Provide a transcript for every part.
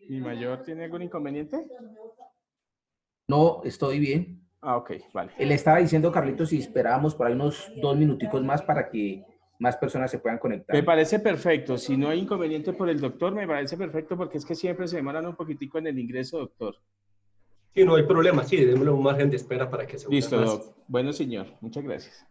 ¿Mi mayor tiene algún inconveniente? No, estoy bien. Ah, ok, vale. Le estaba diciendo, Carlitos, si esperábamos por ahí unos 2 minuticos más para que más personas se puedan Me conectar. parece perfecto. Si no hay inconveniente por el doctor, me parece perfecto porque es que siempre se demoran un poquitico en el ingreso, doctor. Sí, no hay problema, sí, démosle un margen de espera para que se unan Listo, más. doc. Bueno, señor. Muchas gracias.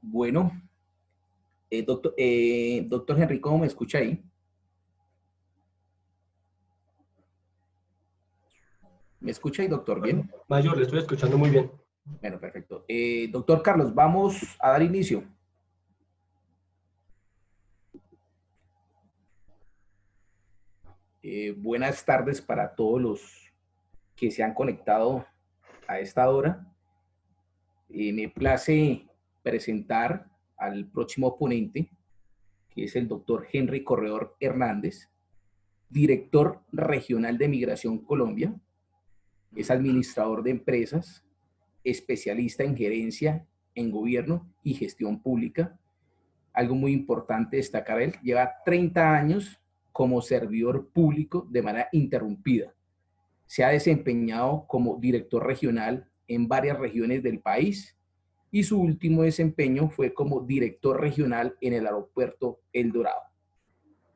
Bueno, doctor Henry, ¿cómo me escucha ahí? ¿Me escucha ahí, doctor? ¿Bien? Mayor, le estoy escuchando muy bien. Bueno, perfecto. Doctor Carlos, vamos a dar inicio. Buenas tardes para todos los que se han conectado a esta hora. Me place presentar al próximo ponente, que es el doctor Henry Corredor Hernández, director regional de Migración Colombia. Es administrador de empresas, especialista en gerencia, en gobierno y gestión pública. Algo muy importante destacar, él lleva 30 años como servidor público de manera interrumpida. Se ha desempeñado como director regional en varias regiones del país y su último desempeño fue como director regional en el aeropuerto El Dorado.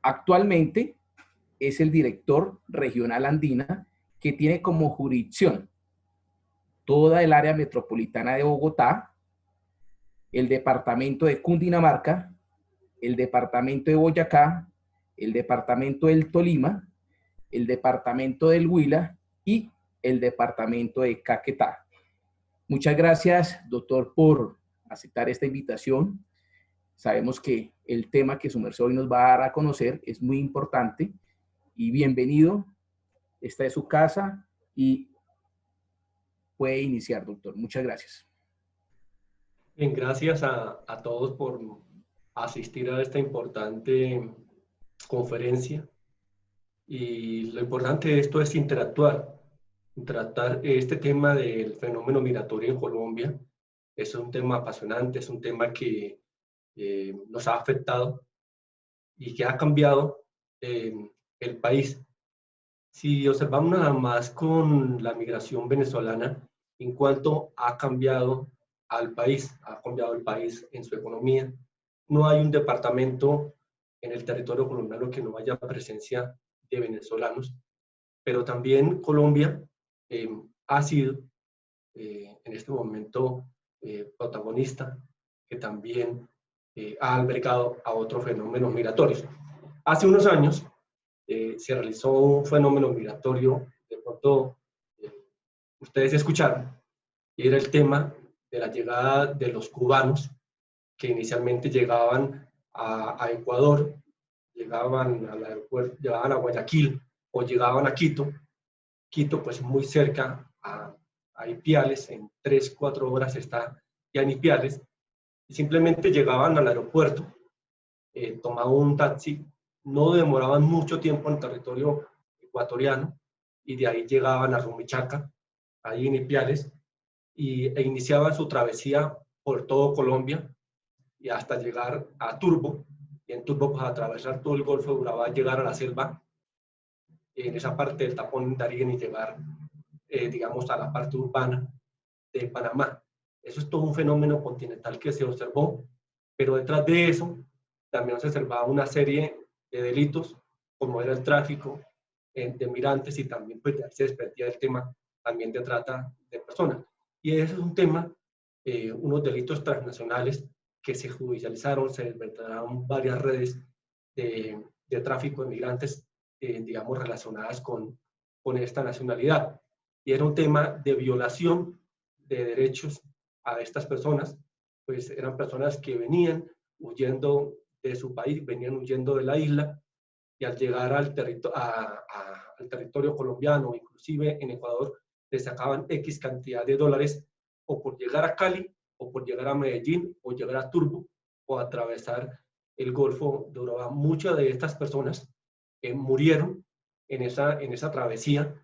Actualmente es el director regional andina que tiene como jurisdicción toda el área metropolitana de Bogotá, el departamento de Cundinamarca, el departamento de Boyacá, el departamento del Tolima, el departamento del Huila y el departamento de Caquetá. Muchas gracias, doctor, por aceptar esta invitación. Sabemos que el tema que su merced hoy nos va a dar a conocer es muy importante y bienvenido. Esta es su casa y puede iniciar, doctor. Muchas gracias. Bien, gracias a todos por asistir a esta importante conferencia. Y lo importante de esto es interactuar este tema del fenómeno migratorio en Colombia. Es un tema apasionante, es un tema que nos ha afectado y que ha cambiado el país. Si observamos nada más con la migración venezolana, en cuanto ha cambiado al país, ha cambiado el país en su economía. No hay un departamento en el territorio colombiano que no haya presencia de venezolanos, pero también Colombia ha sido en este momento protagonista, que también ha albergado a otros fenómenos migratorios. Hace unos años se realizó un fenómeno migratorio, de pronto ustedes escucharon, y era el tema de la llegada de los cubanos que inicialmente llegaban a Ecuador, llegaban al aeropuerto, llegaban a Guayaquil o llegaban a Quito. Quito, pues muy cerca a Ipiales, en 3-4 horas está ya en Ipiales, y simplemente llegaban al aeropuerto, tomaban un taxi, no demoraban mucho tiempo en territorio ecuatoriano, y de ahí llegaban a Rumichaca, ahí en Ipiales, e iniciaban su travesía por todo Colombia, y hasta llegar a Turbo, y en Turbo pues atravesar todo el Golfo de Urabá, llegar a la selva, en esa parte del tapón Darién y llegar, digamos, a la parte urbana de Panamá. Eso es todo un fenómeno continental que se observó, pero detrás de eso también se observaba una serie de delitos, como era el tráfico de migrantes, y también pues, se desprendía el tema también de trata de personas. Y ese es un tema, unos delitos transnacionales que se judicializaron, se desmantelaron varias redes de tráfico de migrantes, digamos, relacionadas con esta nacionalidad. Y era un tema de violación de derechos a estas personas, pues eran personas que venían huyendo de su país, venían huyendo de la isla, y al llegar al territorio colombiano, inclusive en Ecuador, les sacaban X cantidad de dólares, o por llegar a Cali, o por llegar a Medellín, o llegar a Turbo, o atravesar el Golfo de Urabá. Muchas de estas personas murieron en esa travesía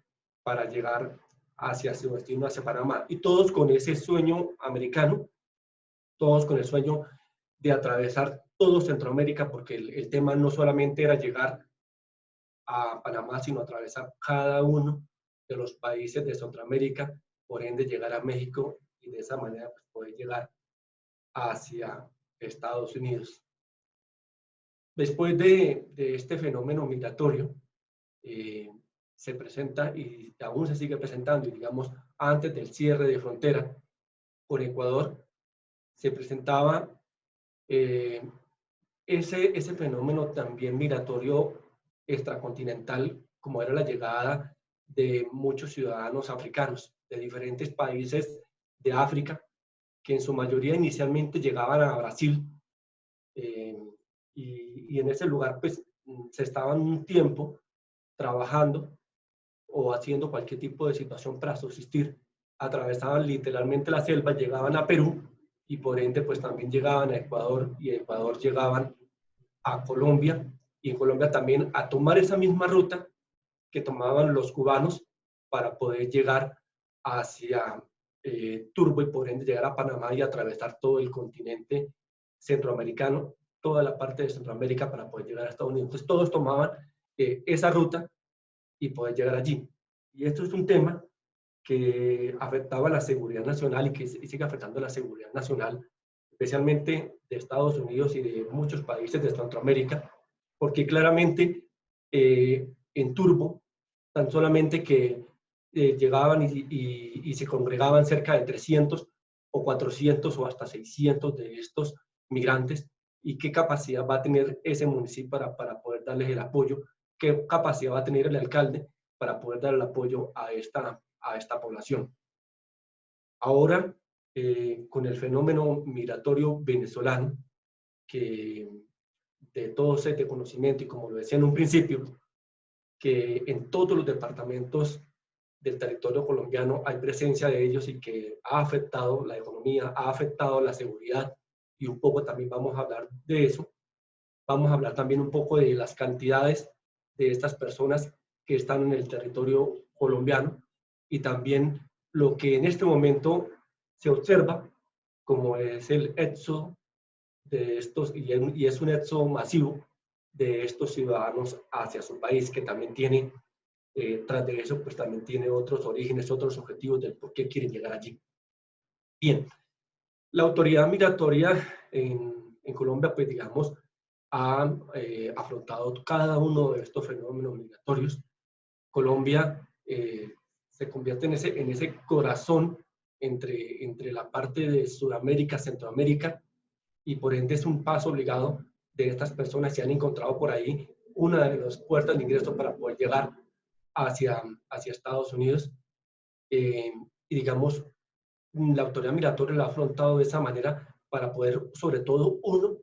para llegar hacia su destino, hacia Panamá. Y todos con ese sueño americano, todos con el sueño de atravesar todo Centroamérica, porque el tema no solamente era llegar a Panamá, sino atravesar cada uno de los países de Centroamérica, por ende llegar a México y de esa manera pues, poder llegar hacia Estados Unidos. Después de este fenómeno migratorio, se presenta y aún se sigue presentando, y digamos, antes del cierre de frontera con Ecuador, se presentaba ese fenómeno también migratorio extracontinental, como era la llegada de muchos ciudadanos africanos de diferentes países de África, que en su mayoría inicialmente llegaban a Brasil, y en ese lugar pues se estaban un tiempo trabajando o haciendo cualquier tipo de situación para subsistir. Atravesaban literalmente la selva, llegaban a Perú y por ende pues también llegaban a Ecuador, y de Ecuador llegaban a Colombia, y en Colombia también a tomar esa misma ruta que tomaban los cubanos para poder llegar hacia Turbo y por ende llegar a Panamá y atravesar todo el continente centroamericano, toda la parte de Centroamérica para poder llegar a Estados Unidos. Entonces todos tomaban esa ruta y poder llegar allí. Y esto es un tema que afectaba la seguridad nacional y que sigue afectando la seguridad nacional, especialmente de Estados Unidos y de muchos países de Centroamérica, porque claramente en Turbo, tan solamente que llegaban y se congregaban cerca de 300 o 400 o hasta 600 de estos migrantes, y qué capacidad va a tener ese municipio para poder darles el apoyo, qué capacidad va a tener el alcalde para poder dar el apoyo a esta población. Ahora, con el fenómeno migratorio venezolano, que de todos es de conocimiento, y como lo decía en un principio, que en todos los departamentos del territorio colombiano hay presencia de ellos y que ha afectado la economía, ha afectado la seguridad, y un poco también vamos a hablar de eso. Vamos a hablar también un poco de las cantidades de estas personas que están en el territorio colombiano, y también lo que en este momento se observa como es el éxodo de estos, y es un éxodo masivo de estos ciudadanos hacia su país, que también tiene, tras de eso, pues también tiene otros orígenes, otros objetivos del por qué quieren llegar allí. Bien, la autoridad migratoria en Colombia, pues digamos, ha afrontado cada uno de estos fenómenos migratorios. Colombia se convierte en ese corazón entre la parte de Sudamérica, Centroamérica, y por ende es un paso obligado de estas personas que han encontrado por ahí una de las puertas de ingreso para poder llegar hacia Estados Unidos. Y digamos, la autoridad migratoria la ha afrontado de esa manera para poder, sobre todo, uno,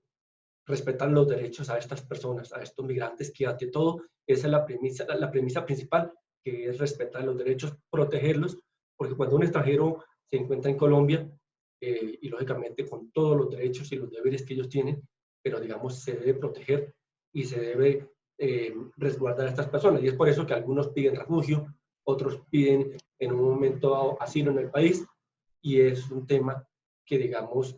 respetar los derechos a estas personas, a estos migrantes, que ante todo esa es la premisa principal, que es respetar los derechos, protegerlos, porque cuando un extranjero se encuentra en Colombia, y lógicamente con todos los derechos y los deberes que ellos tienen, pero digamos se debe proteger y se debe resguardar a estas personas, y es por eso que algunos piden refugio, otros piden en un momento dado asilo en el país, y es un tema que digamos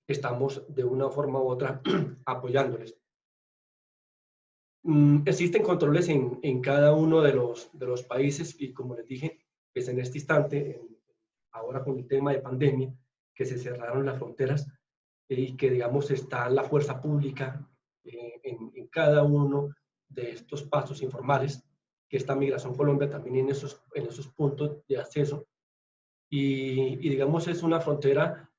estamos de una forma u otra apoyándoles. Existen controles en cada uno de los países, y como les dije, pues en este instante, ahora con el tema de pandemia, que se cerraron las fronteras, y que digamos está la fuerza pública en cada uno de estos pasos informales, que está Migración Colombia también en esos puntos de acceso, y digamos es una frontera,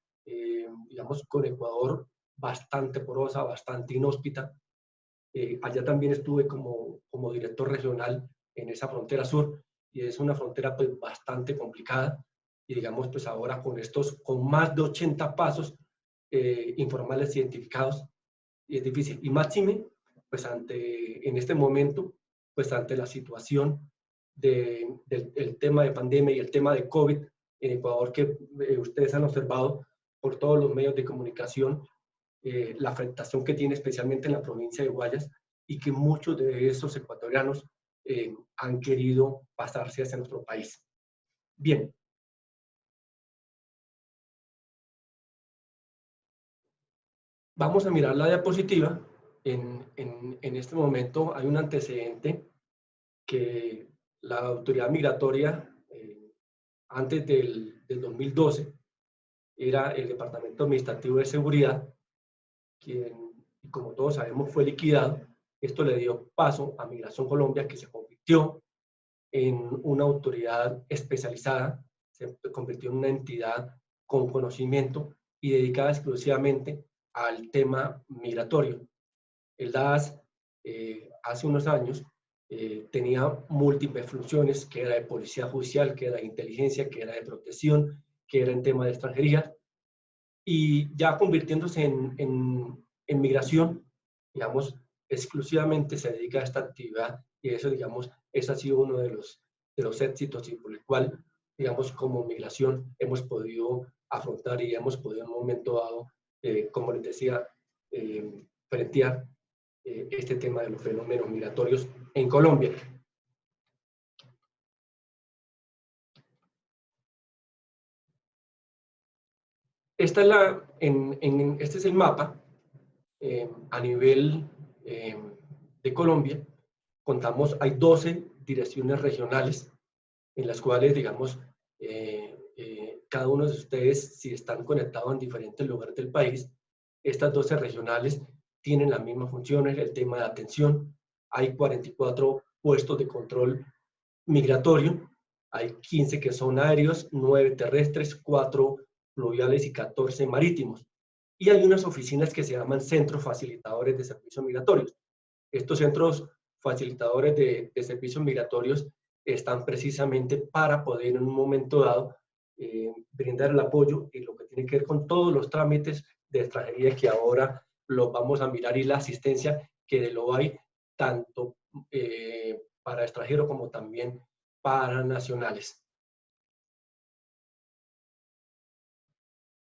digamos, con Ecuador bastante porosa, bastante inhóspita. Allá también estuve como director regional en esa frontera sur, y es una frontera pues bastante complicada, y digamos pues ahora con más de 80 pasos informales identificados, y es difícil. Y máxime, pues en este momento, pues ante la situación del tema de pandemia y el tema de COVID en Ecuador, que ustedes han observado por todos los medios de comunicación, la afectación que tiene especialmente en la provincia de Guayas, y que muchos de esos ecuatorianos han querido pasarse hacia nuestro país. Bien. Vamos a mirar la diapositiva. En este momento hay un antecedente que la autoridad migratoria, antes del 2012, era el Departamento Administrativo de Seguridad, quien, como todos sabemos, fue liquidado. Esto le dio paso a Migración Colombia, que se convirtió en una autoridad especializada, se convirtió en una entidad con conocimiento y dedicada exclusivamente al tema migratorio. El DAS hace unos años tenía múltiples funciones, que era de policía judicial, que era de inteligencia, que era de protección, que era en tema de extranjería, y ya convirtiéndose en migración, digamos, exclusivamente se dedica a esta actividad, y eso, digamos, ese ha sido uno de los éxitos y por el cual, digamos, como migración hemos podido afrontar y hemos podido en un momento dado, como les decía, frentear este tema de los fenómenos migratorios en Colombia. Esta es este es el mapa a nivel de Colombia. Contamos, hay 12 direcciones regionales en las cuales, digamos, cada uno de ustedes, si están conectados en diferentes lugares del país, estas 12 regionales tienen las mismas funciones, el tema de atención. Hay 44 puestos de control migratorio, hay 15 que son aéreos, 9 terrestres, 4 fluviales y 14 marítimos. Y hay unas oficinas que se llaman centros facilitadores de servicios migratorios. Estos centros facilitadores de servicios migratorios están precisamente para poder en un momento dado brindar el apoyo y lo que tiene que ver con todos los trámites de extranjería que ahora los vamos a mirar y la asistencia que lo hay tanto para extranjeros como también para nacionales.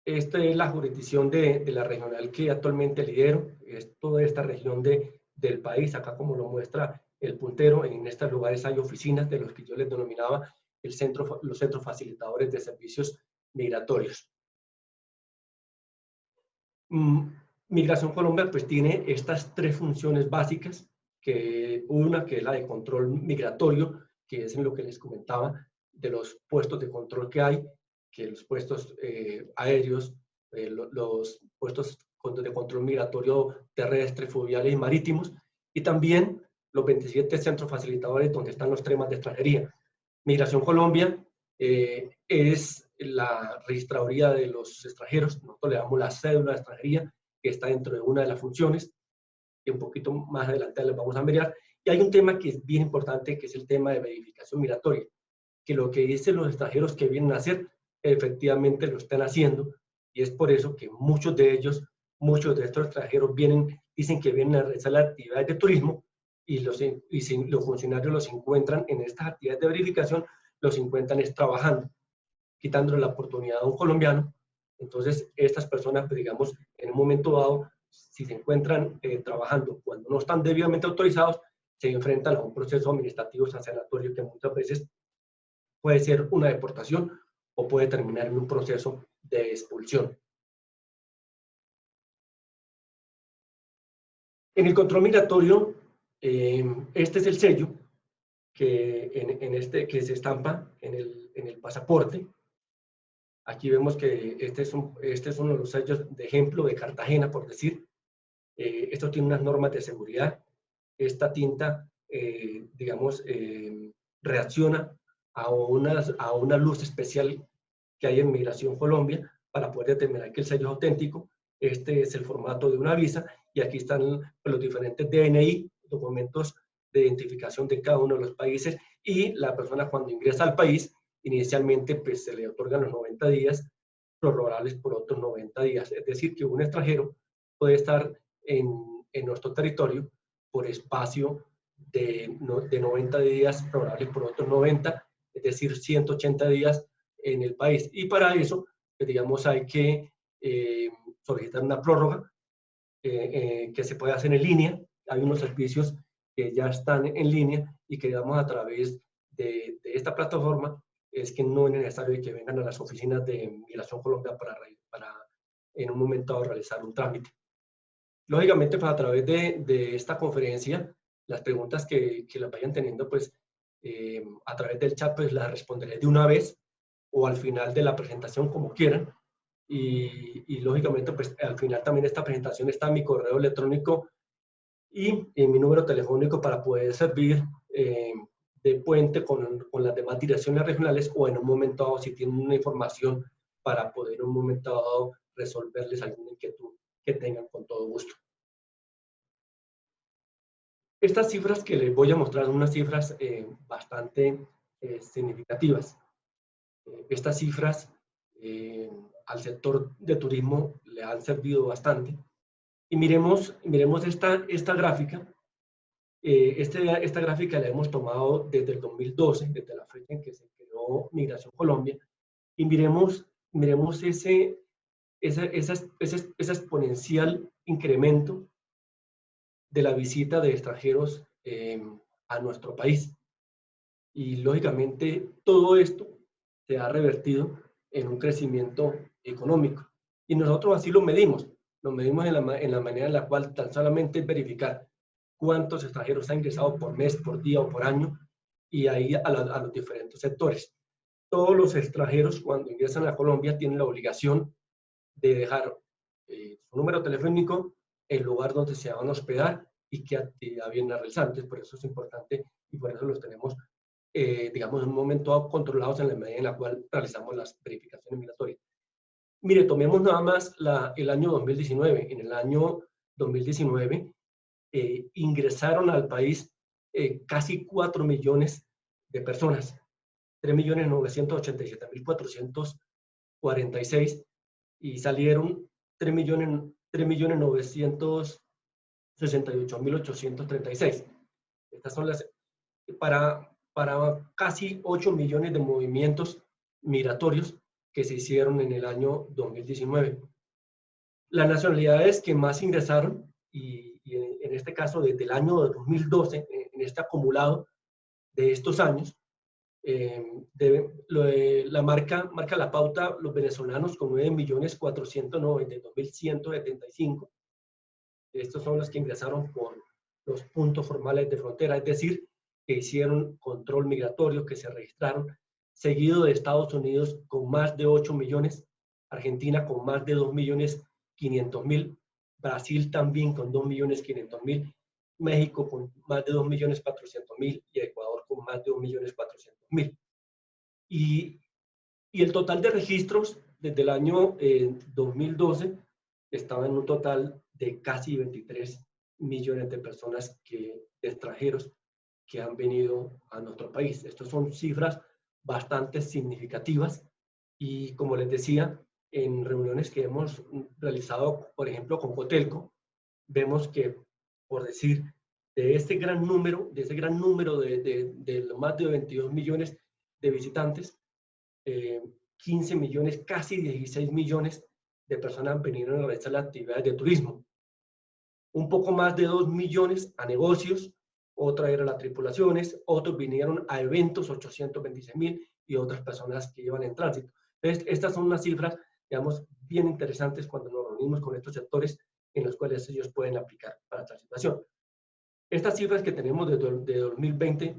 Esta es la jurisdicción de la regional que actualmente lidero, es toda esta región del país, acá como lo muestra el puntero, en estos lugares hay oficinas de los que yo les denominaba los centros facilitadores de servicios migratorios. Migración Colombia pues tiene estas 3 funciones básicas, una que es la de control migratorio, que es en lo que les comentaba de los puestos de control que hay, que los puestos aéreos, los puestos de control migratorio terrestre, fluviales y marítimos, y también los 27 centros facilitadores donde están los temas de extranjería. Migración Colombia es la registraduría de los extranjeros, nosotros le damos la cédula de extranjería, que está dentro de una de las funciones, y un poquito más adelante les vamos a mirar. Y hay un tema que es bien importante, que es el tema de verificación migratoria, que lo que dicen los extranjeros que vienen a hacer, efectivamente lo están haciendo, y es por eso que muchos de estos extranjeros dicen que vienen a realizar las actividades de turismo, y los funcionarios los encuentran en estas actividades de verificación, los encuentran trabajando, quitándole la oportunidad a un colombiano. Entonces, estas personas, pues, digamos, en un momento dado, si se encuentran trabajando cuando no están debidamente autorizados, se enfrentan a un proceso administrativo sancionatorio que muchas veces puede ser una deportación o puede terminar en un proceso de expulsión. En el control migratorio, este es el sello que se estampa en el pasaporte. Aquí vemos que este es uno de los sellos de ejemplo de Cartagena, por decir. Esto tiene unas normas de seguridad. Esta tinta, digamos, reacciona a una luz especial que hay en Migración Colombia para poder determinar que el sello es auténtico. Este es el formato de una visa y aquí están los diferentes DNI, documentos de identificación de cada uno de los países, y la persona cuando ingresa al país, inicialmente pues se le otorgan los 90 días, prorrogables por otros 90 días. Es decir, que un extranjero puede estar en nuestro territorio por espacio de 90 días, prorrogables por otros 90, es decir, 180 días en el país. Y para eso, pues, digamos, hay que solicitar una prórroga que se puede hacer en línea. Hay unos servicios que ya están en línea y que, digamos, a través de esta plataforma es que no es necesario que vengan a las oficinas de Migración Colombia para en un momento dado realizar un trámite. Lógicamente, pues a través de esta conferencia, las preguntas que las vayan teniendo, pues a través del chat, pues las responderé de una vez o al final de la presentación, como quieran. Y lógicamente, pues al final también de esta presentación está mi correo electrónico y mi número telefónico para poder servir de puente con las demás direcciones regionales, o en un momento dado, si tienen una información para poder en un momento dado resolverles alguna inquietud que tengan con todo gusto. Estas cifras que les voy a mostrar son unas cifras bastante significativas. Estas cifras al sector de turismo le han servido bastante. Y miremos esta gráfica. Esta gráfica la hemos tomado desde el 2012, desde la fecha en que se creó Migración Colombia, y miremos ese exponencial incremento de la visita de extranjeros a nuestro país. Y lógicamente todo esto se ha revertido en un crecimiento económico. Y nosotros así lo medimos en la manera en la cual tan solamente es verificar cuántos extranjeros han ingresado por mes, por día o por año, y ahí a los diferentes sectores. Todos los extranjeros cuando ingresan a Colombia tienen la obligación de dejar su número telefónico, el lugar donde se van a hospedar y qué actividad vienen a realizar. Entonces, por eso es importante y por eso los tenemos, digamos, en un momento controlados en la medida en la cual realizamos las verificaciones migratorias. Mire, tomemos nada más el año 2019. En el año 2019 ingresaron al país casi 4 millones de personas, 3.987.446, y salieron 3.968.836. Estas son las, para casi 8 millones de movimientos migratorios que se hicieron en el año 2019. Las nacionalidades que más ingresaron, y en este caso desde el año 2012, en este acumulado de estos años, marca la pauta los venezolanos con 9.492.175. Estos son los que ingresaron por los puntos formales de frontera, es decir, que hicieron control migratorio, que se registraron, seguido de Estados Unidos con más de 8 millones, Argentina con más de 2.500.000, Brasil también con 2.500.000, México con más de 2.400.000 y Ecuador con más de 1.400.000. Y el total de registros desde el año 2012 estaba en un total de casi 23 millones de personas, de extranjeros que han venido a nuestro país. Estas son cifras bastante significativas y, como les decía, en reuniones que hemos realizado, por ejemplo, con Cotelco, vemos que, por decir, de ese gran número de los más de 22 millones de visitantes, 15 millones, casi 16 millones de personas vinieron a realizar las actividades de turismo. Un poco más de 2 millones a negocios, otra era las tripulaciones, otros vinieron a eventos, 826.000, y otras personas que iban en tránsito. Entonces, estas son unas cifras, digamos, bien interesantes cuando nos reunimos con estos sectores en los cuales ellos pueden aplicar para esta situación. Estas cifras que tenemos de 2020,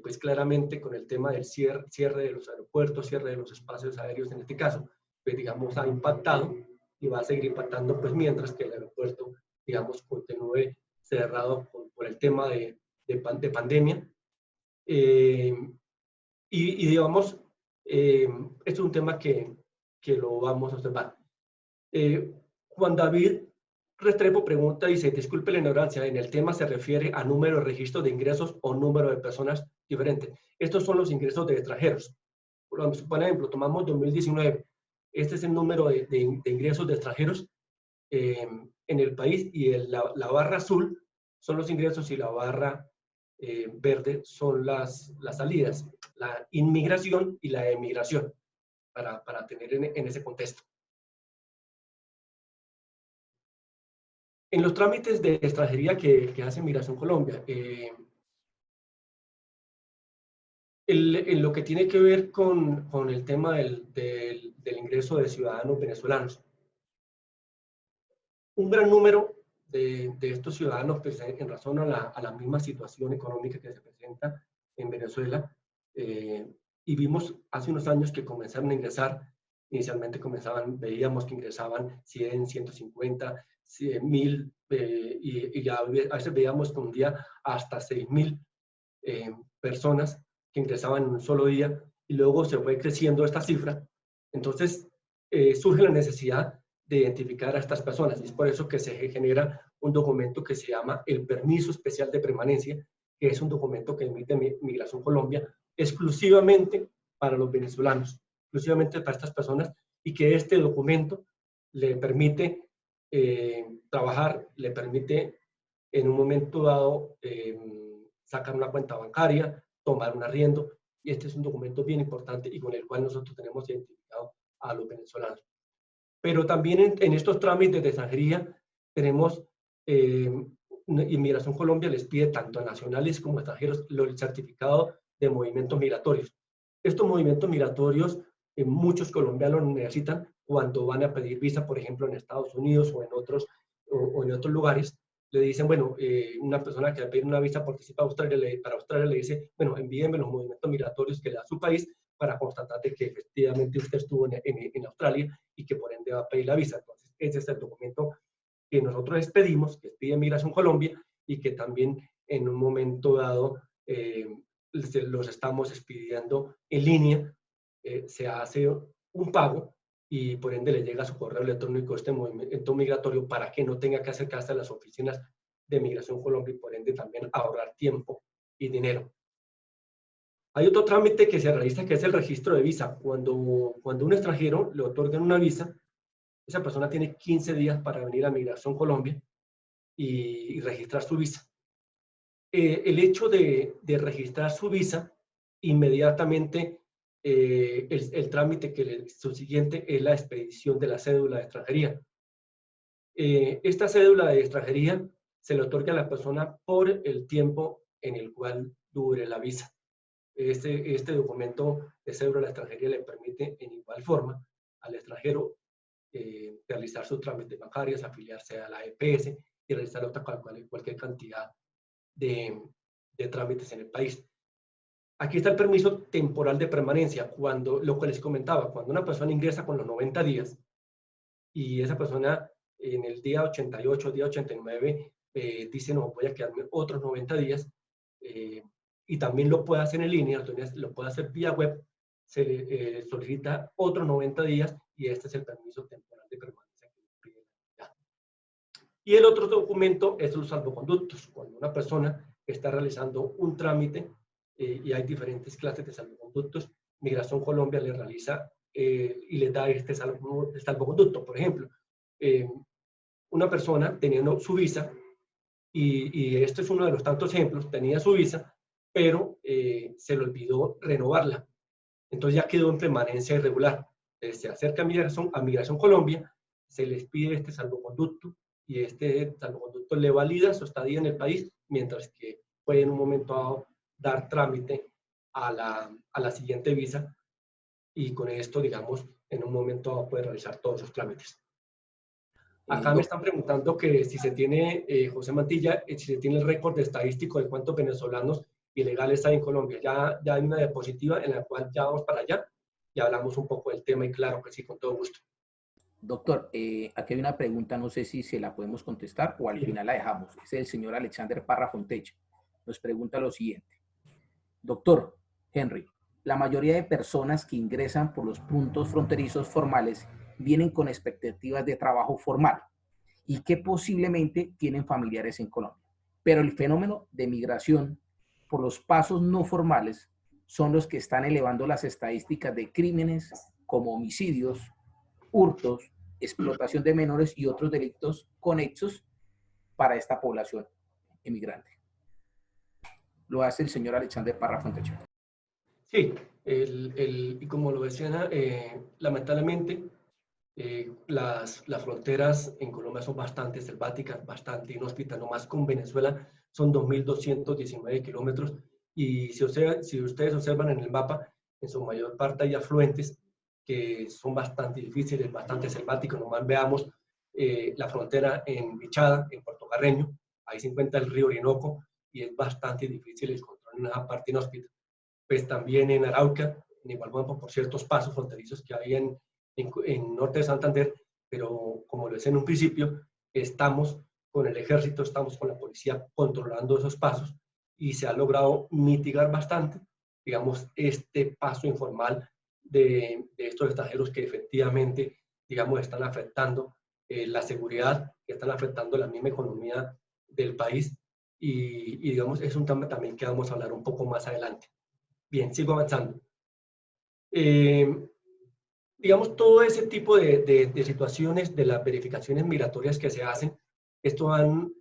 pues claramente con el tema del cierre de los aeropuertos, cierre de los espacios aéreos en este caso, pues digamos ha impactado y va a seguir impactando, pues mientras que el aeropuerto, digamos, continúe cerrado por el tema de pandemia. Y digamos, esto es un tema que lo vamos a observar. Juan David Restrepo pregunta, dice, disculpe la ignorancia, en el tema se refiere a número de registros de ingresos o número de personas diferentes. Estos son los ingresos de extranjeros. Por ejemplo, tomamos 2019. Este es el número de ingresos de extranjeros en el país, y la barra azul son los ingresos y la barra verde son las salidas, la inmigración y la emigración, para tener en ese contexto. En los trámites de extranjería que hace Migración Colombia, en lo que tiene que ver con el tema del ingreso de ciudadanos venezolanos, un gran número de estos ciudadanos, pues, en razón a la misma situación económica que se presenta en Venezuela, y vimos hace unos años que comenzaron a ingresar, inicialmente veíamos que ingresaban 100, 150, 100.000, y ya a veces veíamos que un día hasta 6.000 personas que ingresaban en un solo día, y luego se fue creciendo esta cifra. Entonces, surge la necesidad de identificar a estas personas. Y es por eso que se genera un documento que se llama el Permiso Especial de Permanencia, que es un documento que emite Migración Colombia exclusivamente para los venezolanos, exclusivamente para estas personas, y que este documento le permite trabajar, le permite en un momento dado sacar una cuenta bancaria, tomar un arriendo, y este es un documento bien importante y con el cual nosotros tenemos identificado a los venezolanos. Pero también en estos trámites de extranjería tenemos, Inmigración Colombia les pide tanto a nacionales como a extranjeros el certificado de movimientos migratorios. Estos movimientos migratorios muchos colombianos necesitan cuando van a pedir visa, por ejemplo, en Estados Unidos o en otros lugares. Le dicen, bueno, una persona que va a pedir una visa participa para Australia le dice, bueno, envíenme los movimientos migratorios que le da su país para constatar de que efectivamente usted estuvo en Australia y que por ende va a pedir la visa. Entonces, ese es el documento que nosotros expedimos, que pide Migración Colombia y que también en un momento dado los estamos expidiendo en línea. Se hace un pago y por ende le llega a su correo electrónico este movimiento migratorio para que no tenga que acercarse a las oficinas de Migración Colombia y por ende también ahorrar tiempo y dinero. Hay otro trámite que se realiza que es el registro de visa. Cuando un extranjero le otorgan una visa, esa persona tiene 15 días para venir a Migración Colombia y registrar su visa. El hecho de registrar su visa, inmediatamente el trámite que subsiguiente es la expedición de la cédula de extranjería. Esta cédula de extranjería se le otorga a la persona por el tiempo en el cual dure la visa. Este documento de cédula de extranjería le permite en igual forma al extranjero realizar sus trámites bancarios, afiliarse a la EPS y realizar cualquier cantidad de trámites en el país. Aquí está el permiso temporal de permanencia, lo que les comentaba, cuando una persona ingresa con los 90 días y esa persona en el día 88, día 89, dice, no, voy a quedarme otros 90 días, y también lo puede hacer en línea, entonces lo puede hacer vía web, se le solicita otros 90 días y este es el permiso temporal de permanencia que pide. Y el otro documento es los salvoconductos, cuando una persona está realizando un trámite y hay diferentes clases de salvoconductos, Migración Colombia le realiza y le da este salvoconducto. Por ejemplo, una persona teniendo su visa, y este es uno de los tantos ejemplos, tenía su visa, pero se le olvidó renovarla. Entonces ya quedó en permanencia irregular. Se acerca a Migración Colombia, se les pide este salvoconducto y este salvoconducto le valida su estadía en el país, mientras que puede en un momento dado dar trámite a la siguiente visa y con esto, digamos, en un momento dado puede realizar todos sus trámites. Acá me están preguntando que si se tiene, José Mantilla, si se tiene el récord estadístico de cuántos venezolanos ilegales hay en Colombia. Ya hay una diapositiva en la cual ya vamos para allá y hablamos un poco del tema y claro que sí, con todo gusto. Doctor, aquí hay una pregunta, no sé si se la podemos contestar o al final la dejamos. Es el señor Alexander Parra Fontecha. Nos pregunta lo siguiente. Doctor Henry, la mayoría de personas que ingresan por los puntos fronterizos formales vienen con expectativas de trabajo formal y que posiblemente tienen familiares en Colombia. Pero el fenómeno de migración por los pasos no formales son los que están elevando las estadísticas de crímenes como homicidios, hurtos, explotación de menores y otros delitos conexos para esta población emigrante. Lo hace el señor Alexander Parra Fontecha. Sí, y como lo decían, lamentablemente las fronteras en Colombia son bastante selváticas, bastante inhóspitas, nomás con Venezuela son 2.219 kilómetros y si ustedes observan en el mapa, en su mayor parte hay afluentes que son bastante difíciles, bastante selváticos. Nomás veamos la frontera en Bichada, en Puerto Carreño, ahí se encuentra el río Orinoco y es bastante difícil encontrar una parte inhóspita. Pues también en Arauca, en igual modo por ciertos pasos fronterizos que hay en norte de Santander, pero como lo decía en un principio, estamos con el ejército, estamos con la policía controlando esos pasos y se ha logrado mitigar bastante, digamos, este paso informal de estos extranjeros que efectivamente, digamos, están afectando la seguridad, que están afectando la misma economía del país y digamos, es un tema también que vamos a hablar un poco más adelante. Bien, sigo avanzando. Digamos, todo ese tipo de situaciones de las verificaciones migratorias que se hacen, esto han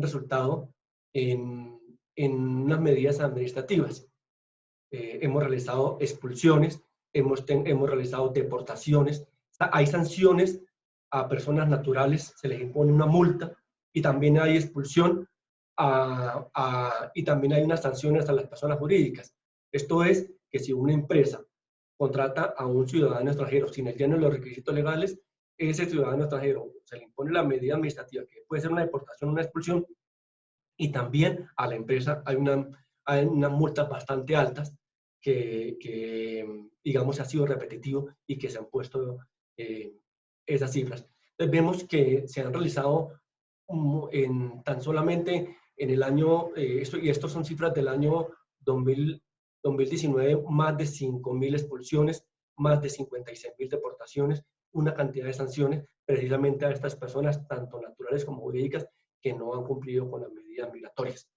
resultado en unas medidas administrativas. Hemos realizado expulsiones, hemos realizado deportaciones, hay sanciones a personas naturales, se les impone una multa y también hay expulsión y también hay unas sanciones a las personas jurídicas. Esto es que si una empresa contrata a un ciudadano extranjero sin el lleno de los requisitos legales, ese ciudadano extranjero se le impone la medida administrativa, que puede ser una deportación, una expulsión, y también a la empresa hay unas multas bastante altas que digamos, ha sido repetitivo y que se han puesto esas cifras. Entonces vemos que se han realizado tan solamente en el año, estos son cifras del año 2019, más de 5.000 expulsiones, más de 56.000 deportaciones, una cantidad de sanciones precisamente a estas personas, tanto naturales como jurídicas, que no han cumplido con las medidas migratorias.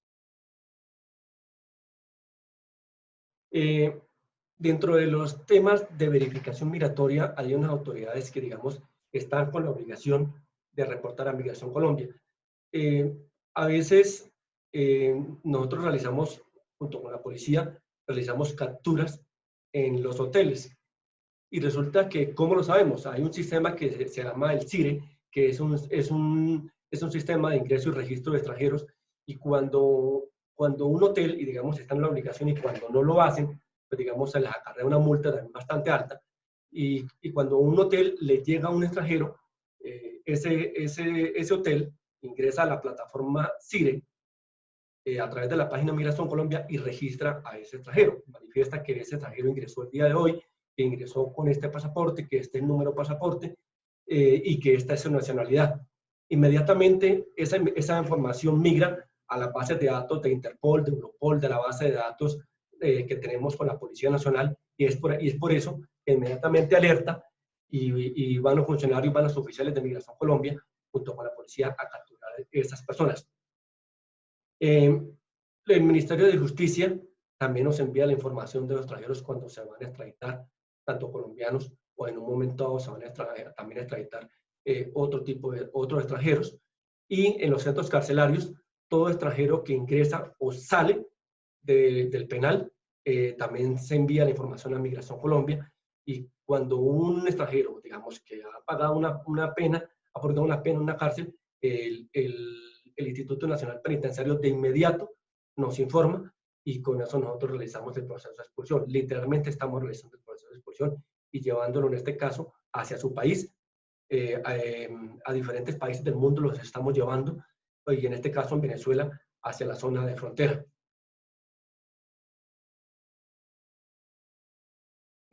Dentro de los temas de verificación migratoria hay unas autoridades que, digamos, están con la obligación de reportar a Migración Colombia. A veces nosotros realizamos, junto con la policía, realizamos capturas en los hoteles y resulta que, ¿cómo lo sabemos? Hay un sistema que se llama el CIRE, que es un sistema de ingreso y registro de extranjeros, y cuando un hotel, y digamos, está en la obligación y cuando no lo hacen, pues digamos, se les acarrea una multa también bastante alta, y cuando un hotel le llega a un extranjero, ese hotel ingresa a la plataforma CIRE a través de la página Migración Colombia y registra a ese extranjero. Manifiesta que ese extranjero ingresó el día de hoy, que ingresó con este pasaporte, que este es el número pasaporte y que esta es su nacionalidad. Inmediatamente esa información migra a las bases de datos de Interpol, de Europol, de la base de datos que tenemos con la Policía Nacional, y es por eso que inmediatamente alerta y van los funcionarios, van los oficiales de Migración Colombia junto con la policía a capturar a esas personas. El Ministerio de Justicia también nos envía la información de los extranjeros cuando se van a extraditar, tanto colombianos o en un momento dado se van a también a extraditar otros extranjeros. Y en los centros carcelarios, todo extranjero que ingresa o sale del penal, también se envía la información a Migración Colombia, y cuando un extranjero, digamos, que ha pagado una pena, ha purgado una pena en una cárcel, el Instituto Nacional Penitenciario de inmediato nos informa y con eso nosotros realizamos el proceso de expulsión. Literalmente estamos realizando el proceso de expulsión y llevándolo en este caso hacia su país. A diferentes países del mundo los estamos llevando, y en este caso en Venezuela hacia la zona de frontera.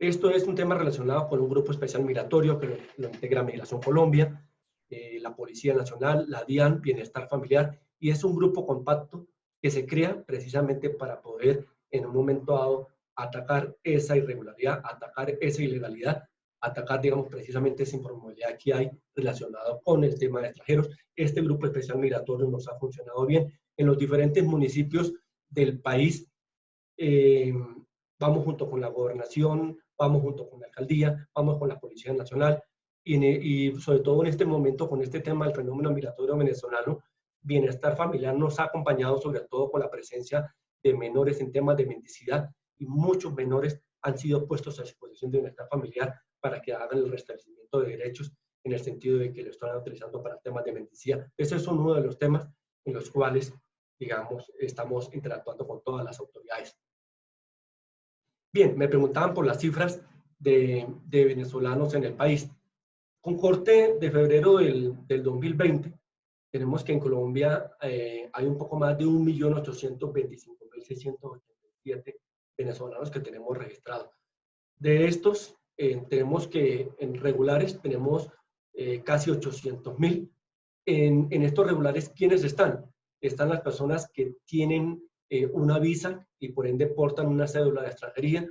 Esto es un tema relacionado con un grupo especial migratorio que lo integra Migración Colombia, la Policía Nacional, la DIAN, Bienestar Familiar, y es un grupo compacto que se crea precisamente para poder en un momento dado atacar esa irregularidad, atacar esa ilegalidad, atacar, digamos, precisamente esa informalidad que hay relacionado con el tema de extranjeros. Este grupo especial migratorio nos ha funcionado bien en los diferentes municipios del país. Vamos junto con la gobernación, vamos junto con la alcaldía, vamos con la Policía Nacional, y sobre todo en este momento con este tema del fenómeno migratorio venezolano, Bienestar Familiar nos ha acompañado sobre todo con la presencia de menores en temas de mendicidad, y muchos menores han sido puestos a disposición de Bienestar Familiar para que hagan el restablecimiento de derechos en el sentido de que lo están utilizando para temas de mendicidad. Ese es uno de los temas en los cuales, digamos, estamos interactuando con todas las autoridades. Bien, me preguntaban por las cifras de venezolanos en el país. Con corte de febrero del 2020, tenemos que en Colombia hay un poco más de 1.825.687 venezolanos que tenemos registrados. De estos, tenemos que en regulares tenemos casi 800.000. En estos regulares, ¿quiénes están? Están las personas que tienen una visa y por ende portan una cédula de extranjería.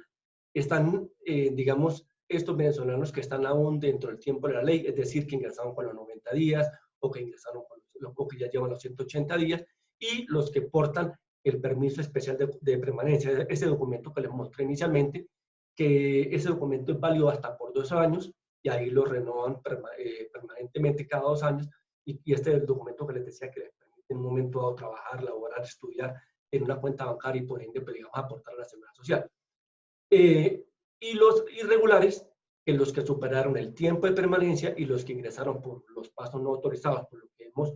están, digamos, estos venezolanos que están aún dentro del tiempo de la ley, es decir, que ingresaron con los 90 días o que ingresaron con o que ya llevan los 180 días, y los que portan el permiso especial de permanencia, ese documento que les mostré inicialmente, que ese documento es válido hasta por 2 años y ahí lo renovan permanentemente cada 2 años, y este es el documento que les decía que les permite en un momento dado trabajar, laborar, estudiar en una cuenta bancaria y por ende, pues, digamos, aportar a la seguridad social. Y los irregulares, que los que superaron el tiempo de permanencia y los que ingresaron por los pasos no autorizados, por lo que hemos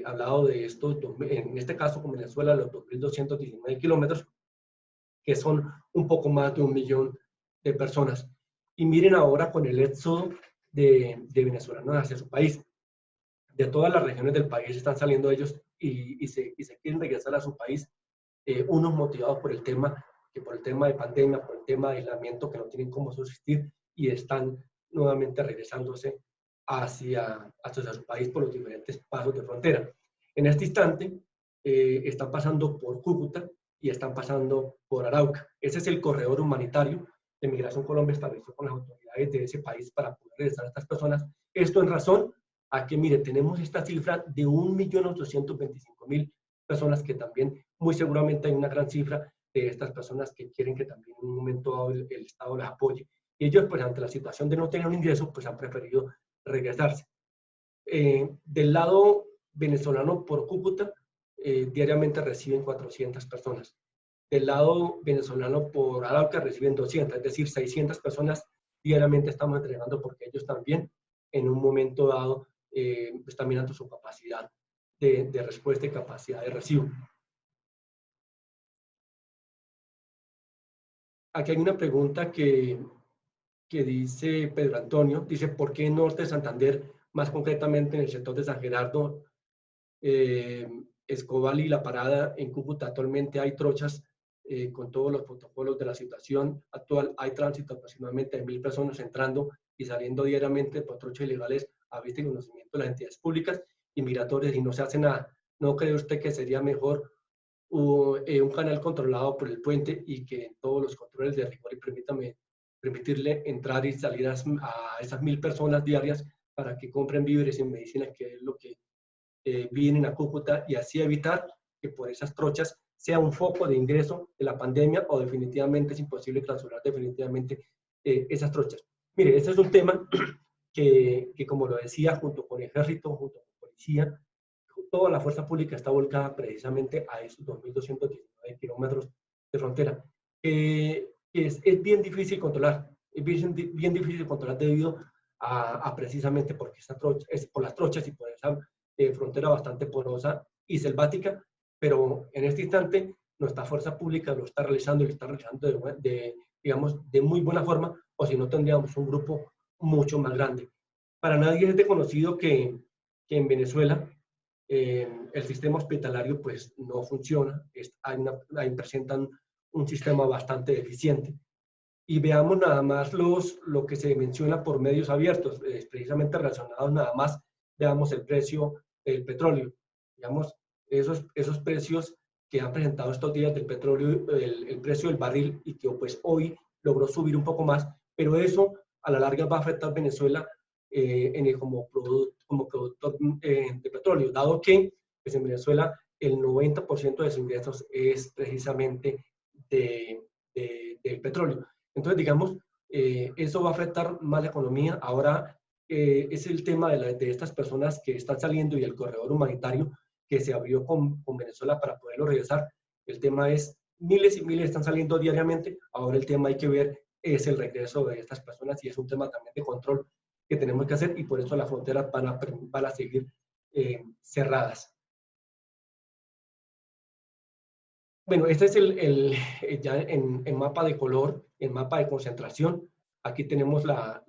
hablado de estos, en este caso con Venezuela, los 2.219 kilómetros, que son un poco más de 1 millón de personas. Y miren ahora con el éxodo de venezolanos hacia su país. De todas las regiones del país están saliendo ellos y se quieren regresar a su país, unos motivados por el tema de pandemia, por el tema de aislamiento, que no tienen cómo subsistir y están nuevamente regresándose hacia su país por los diferentes pasos de frontera. En este instante están pasando por Cúcuta y están pasando por Arauca. Ese es el corredor humanitario que Migración Colombia estableció con las autoridades de ese país para poder regresar a estas personas. Esto en razón a que, mire, tenemos esta cifra de 1.825.000 personas, que también muy seguramente hay una gran cifra de estas personas que quieren que también en un momento dado el Estado les apoye. Y ellos, pues, ante la situación de no tener un ingreso, pues han preferido regresarse. Del lado venezolano por Cúcuta, diariamente reciben 400 personas. Del lado venezolano por Arauca reciben 200, es decir, 600 personas diariamente estamos entregando, porque ellos también en un momento dado están mirando su capacidad de respuesta y capacidad de recibo. Aquí hay una pregunta que dice Pedro Antonio, dice, ¿por qué Norte de Santander, más concretamente en el sector de San Gerardo, Escobal y La Parada, en Cúcuta, actualmente hay trochas con todos los protocolos de la situación actual? Hay tránsito aproximadamente de 1.000 personas entrando y saliendo diariamente por trochas ilegales a vista y conocimiento de las entidades públicas y migratorias, y no se hace nada. ¿No cree usted que sería mejor un canal controlado por el puente y que todos los controles de rigor, y permitirle entrar y salir a esas 1.000 personas diarias para que compren víveres y medicinas, que es lo que vienen a Cúcuta, y así evitar que por esas trochas sea un foco de ingreso de la pandemia, o definitivamente es imposible clausurar definitivamente esas trochas? Mire, este es un tema que, como lo decía, junto con ejército, junto con policía, toda la fuerza pública está volcada precisamente a esos 2.219 kilómetros de frontera. Es bien difícil controlar, es bien difícil controlar debido a precisamente porque es por las trochas y por esa frontera bastante porosa y selvática, pero en este instante nuestra fuerza pública lo está realizando, y lo está realizando digamos, de muy buena forma, o si no tendríamos un grupo mucho más grande. Para nadie es desconocido que en Venezuela el sistema hospitalario pues no funciona, ahí presentan un sistema bastante deficiente. Y veamos nada más lo que se menciona por medios abiertos, precisamente relacionados nada más, veamos el precio del petróleo. Digamos, esos precios que han presentado estos días del petróleo, el precio del barril, y que pues hoy logró subir un poco más, pero eso a la larga va a afectar a Venezuela como productor de petróleo, dado que pues en Venezuela el 90% de sus ingresos es precisamente del petróleo. Entonces, digamos, eso va a afectar más la economía. Ahora es el tema de estas personas que están saliendo y el corredor humanitario que se abrió con Venezuela para poderlo regresar. El tema es, miles y miles están saliendo diariamente. Ahora el tema hay que ver es el regreso de estas personas, y es un tema también de control que tenemos que hacer, y por eso las fronteras van a seguir cerradas. Bueno, este es ya en mapa de color, en mapa de concentración. Aquí tenemos la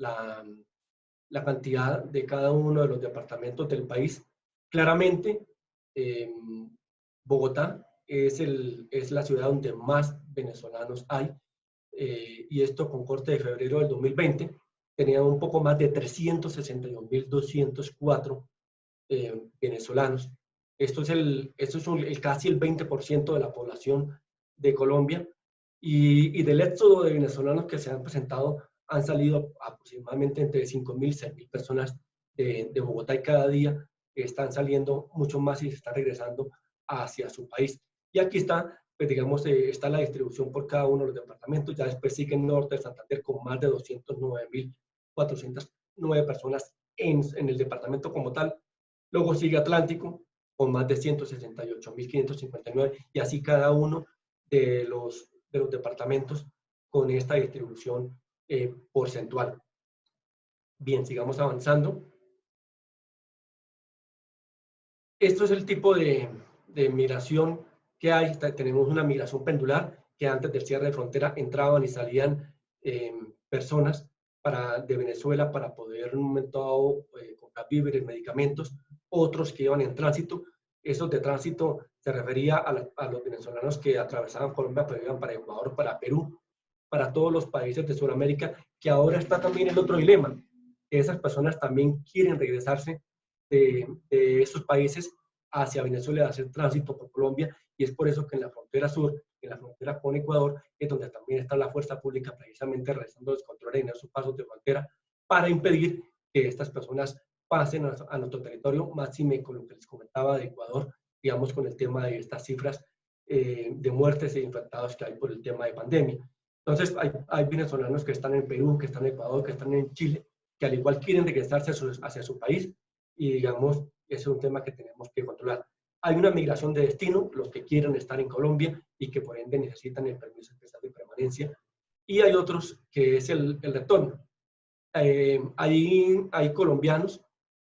cantidad de cada uno de los departamentos del país. Claramente, Bogotá es la ciudad donde más venezolanos hay, y esto con corte de febrero del 2020, tenía un poco más de 362.204 venezolanos. Esto es casi el 20% de la población de Colombia, Y del éxodo de venezolanos que se han presentado, han salido aproximadamente entre 5.000 y 6.000 personas de Bogotá, y cada día están saliendo mucho más y se están regresando hacia su país. Y aquí está, pues digamos, está la distribución por cada uno de los departamentos. Ya después sigue el norte de Santander con más de 209.409 personas en el departamento como tal. Luego sigue Atlántico con más de 168.559, y así cada uno de los departamentos con esta distribución porcentual. Bien, sigamos avanzando. Esto es el tipo de migración que hay. Tenemos una migración pendular, que antes del cierre de frontera entraban y salían personas de Venezuela para poder en un momento dado comprar víveres, medicamentos, otros que iban en tránsito. Esos de tránsito se refería a los venezolanos que atravesaban Colombia, pero iban para Ecuador, para Perú, para todos los países de Sudamérica, que ahora está también el otro dilema. Esas personas también quieren regresarse de esos países hacia Venezuela, hacer tránsito por Colombia, y es por eso que en la frontera sur, en la frontera con Ecuador, es donde también está la fuerza pública precisamente realizando los controles en esos pasos de frontera para impedir que estas personas pasen a nuestro territorio, máxime con lo que les comentaba de Ecuador, digamos, con el tema de estas cifras de muertes e infectados que hay por el tema de pandemia. Entonces, hay venezolanos que están en Perú, que están en Ecuador, que están en Chile, que al igual quieren regresarse hacia su país, y digamos, ese es un tema que tenemos que controlar. Hay una migración de destino, los que quieren estar en Colombia y que por ende necesitan el permiso especial de permanencia, y hay otros que es el retorno. Hay colombianos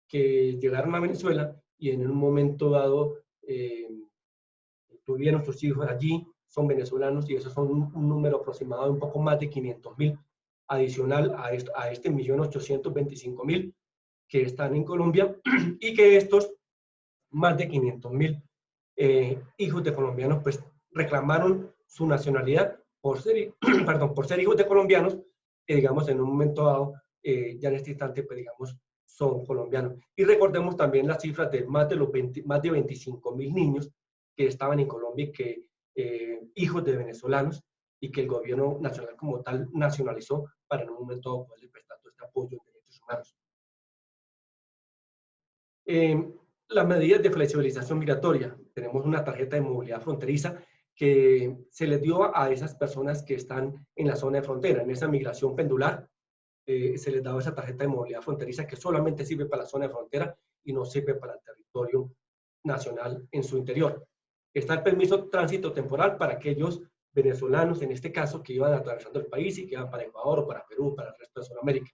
que llegaron a Venezuela y en un momento dado tuvieron sus hijos allí, son venezolanos, y esos son un número aproximado de un poco más de 500.000, adicional a este 1.825.000 que están en Colombia, y que estos más de 500.000 hijos de colombianos pues reclamaron su nacionalidad por ser, perdón, por ser hijos de colombianos, que digamos en un momento dado, ya en este instante pues digamos son colombianos. Y recordemos también las cifras de más de 25.000 niños que estaban en Colombia, y que hijos de venezolanos, y que el gobierno nacional como tal nacionalizó para en un momento dado poderle prestar todo este apoyo en derechos humanos. Las medidas de flexibilización migratoria. Tenemos una tarjeta de movilidad fronteriza que se les dio a esas personas que están en la zona de frontera, en esa migración pendular. Se les daba esa tarjeta de movilidad fronteriza que solamente sirve para la zona de frontera y no sirve para el territorio nacional en su interior. Está el permiso de tránsito temporal para aquellos venezolanos, en este caso, que iban atravesando el país y que iban para Ecuador o para Perú, para el resto de Sudamérica.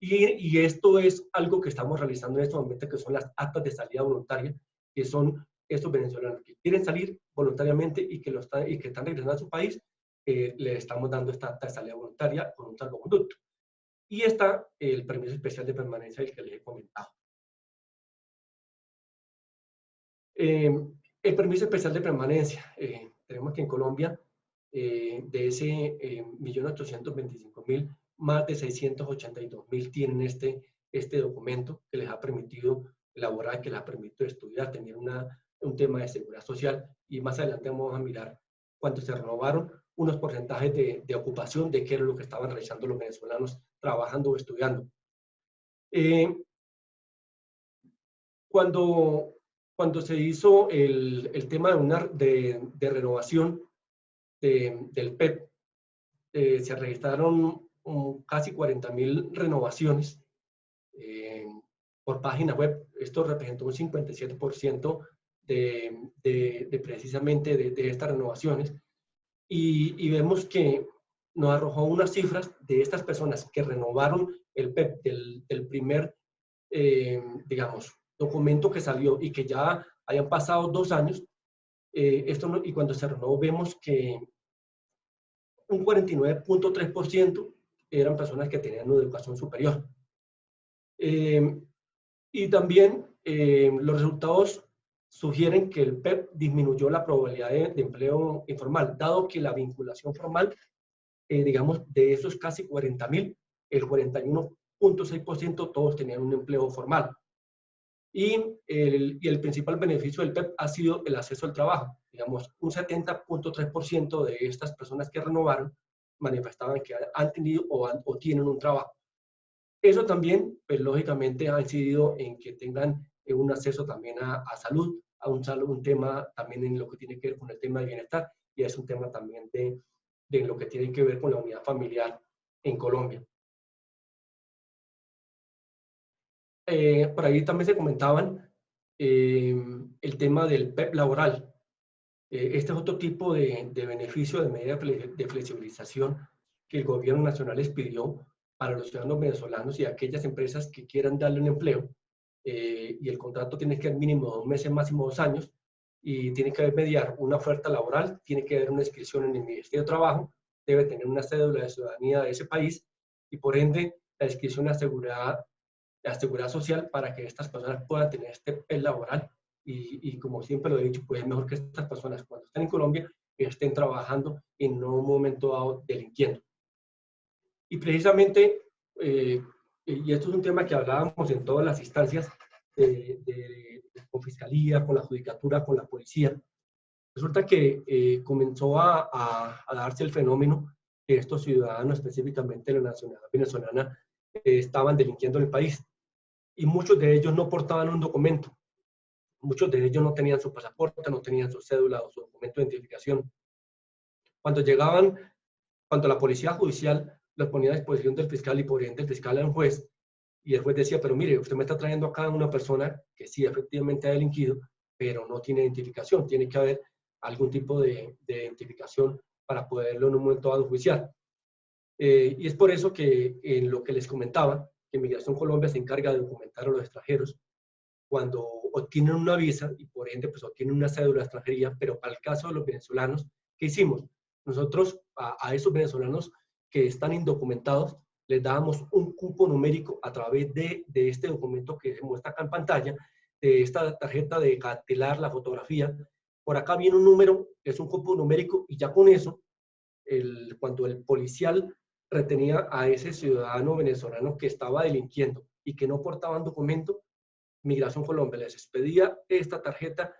Y esto es algo que estamos realizando en este momento, que son las actas de salida voluntaria, que son estos venezolanos que quieren salir voluntariamente y que están regresando a su país, le estamos dando esta acta de salida voluntaria con un salvoconducto. Y está el permiso especial de permanencia, el que les he comentado. El permiso especial de permanencia. Tenemos que en Colombia, de ese 1.825.000, más de 682.000 tienen este documento que les ha permitido elaborar, que les ha permitido estudiar, tener un tema de seguridad social, y más adelante vamos a mirar cuánto se renovaron, unos porcentajes de ocupación, de qué era lo que estaban realizando los venezolanos trabajando o estudiando. Cuando se hizo el tema de renovación del PEP, se registraron casi 40.000 renovaciones por página web. Esto representó un 57% precisamente de estas renovaciones, y vemos que nos arrojó unas cifras de estas personas que renovaron el PEP del primer, digamos, documento que salió y que ya hayan pasado 2 años. Y cuando se renovó vemos que un 49.3% eran personas que tenían una educación superior. Y también los resultados sugieren que el PEP disminuyó la probabilidad de empleo informal, dado que la vinculación formal, digamos, de esos casi 40.000, el 41.6% todos tenían un empleo formal. Y el principal beneficio del PEP ha sido el acceso al trabajo. Digamos, un 70.3% de estas personas que renovaron manifestaban que han tenido o tienen un trabajo. Eso también, pues lógicamente, ha incidido en que tengan un acceso también a salud, a un tema también en lo que tiene que ver con el tema de bienestar, y es un tema también de lo que tiene que ver con la unidad familiar en Colombia. Por ahí también se comentaban el tema del PEP laboral. Este es otro tipo de beneficio, de medida de flexibilización que el gobierno nacional les pidió para los ciudadanos venezolanos y aquellas empresas que quieran darle un empleo. Y el contrato tiene que ser mínimo 2 meses, máximo 2 años, y tiene que mediar una oferta laboral, tiene que haber una inscripción en el Ministerio de Trabajo, debe tener una cédula de ciudadanía de ese país, y por ende la inscripción asegurada social para que estas personas puedan tener este PEP laboral. Y como siempre lo he dicho, pues es mejor que estas personas cuando estén en Colombia estén trabajando y no en un momento dado delinquiendo. Y precisamente, y esto es un tema que hablábamos en todas las instancias, con Fiscalía, con la Judicatura, con la Policía, resulta que comenzó a darse el fenómeno que estos ciudadanos, específicamente la nacionalidad venezolana, estaban delinquiendo en el país. Y muchos de ellos no portaban un documento. Muchos de ellos no tenían su pasaporte, no tenían su cédula o su documento de identificación. Cuando llegaban, cuando la policía judicial los ponía a disposición del fiscal y por ende el fiscal era un juez, y el juez decía, pero mire, usted me está trayendo acá una persona que sí, efectivamente ha delinquido, pero no tiene identificación, tiene que haber algún tipo de identificación para poderlo en un momento dado enjuiciar. Y es por eso que en lo que les comentaba, que Migración Colombia se encarga de documentar a los extranjeros cuando obtienen una visa y por ende pues obtienen una cédula de extranjería, pero para el caso de los venezolanos, ¿qué hicimos? Nosotros a esos venezolanos que están indocumentados les dábamos un cupo numérico a través de este documento que se muestra acá en pantalla, de esta tarjeta de cartelar, la fotografía. Por acá viene un número, es un cupo numérico, y ya con eso, cuando el policial retenía a ese ciudadano venezolano que estaba delinquiendo y que no portaba un documento, Migración Colombia les expedía esta tarjeta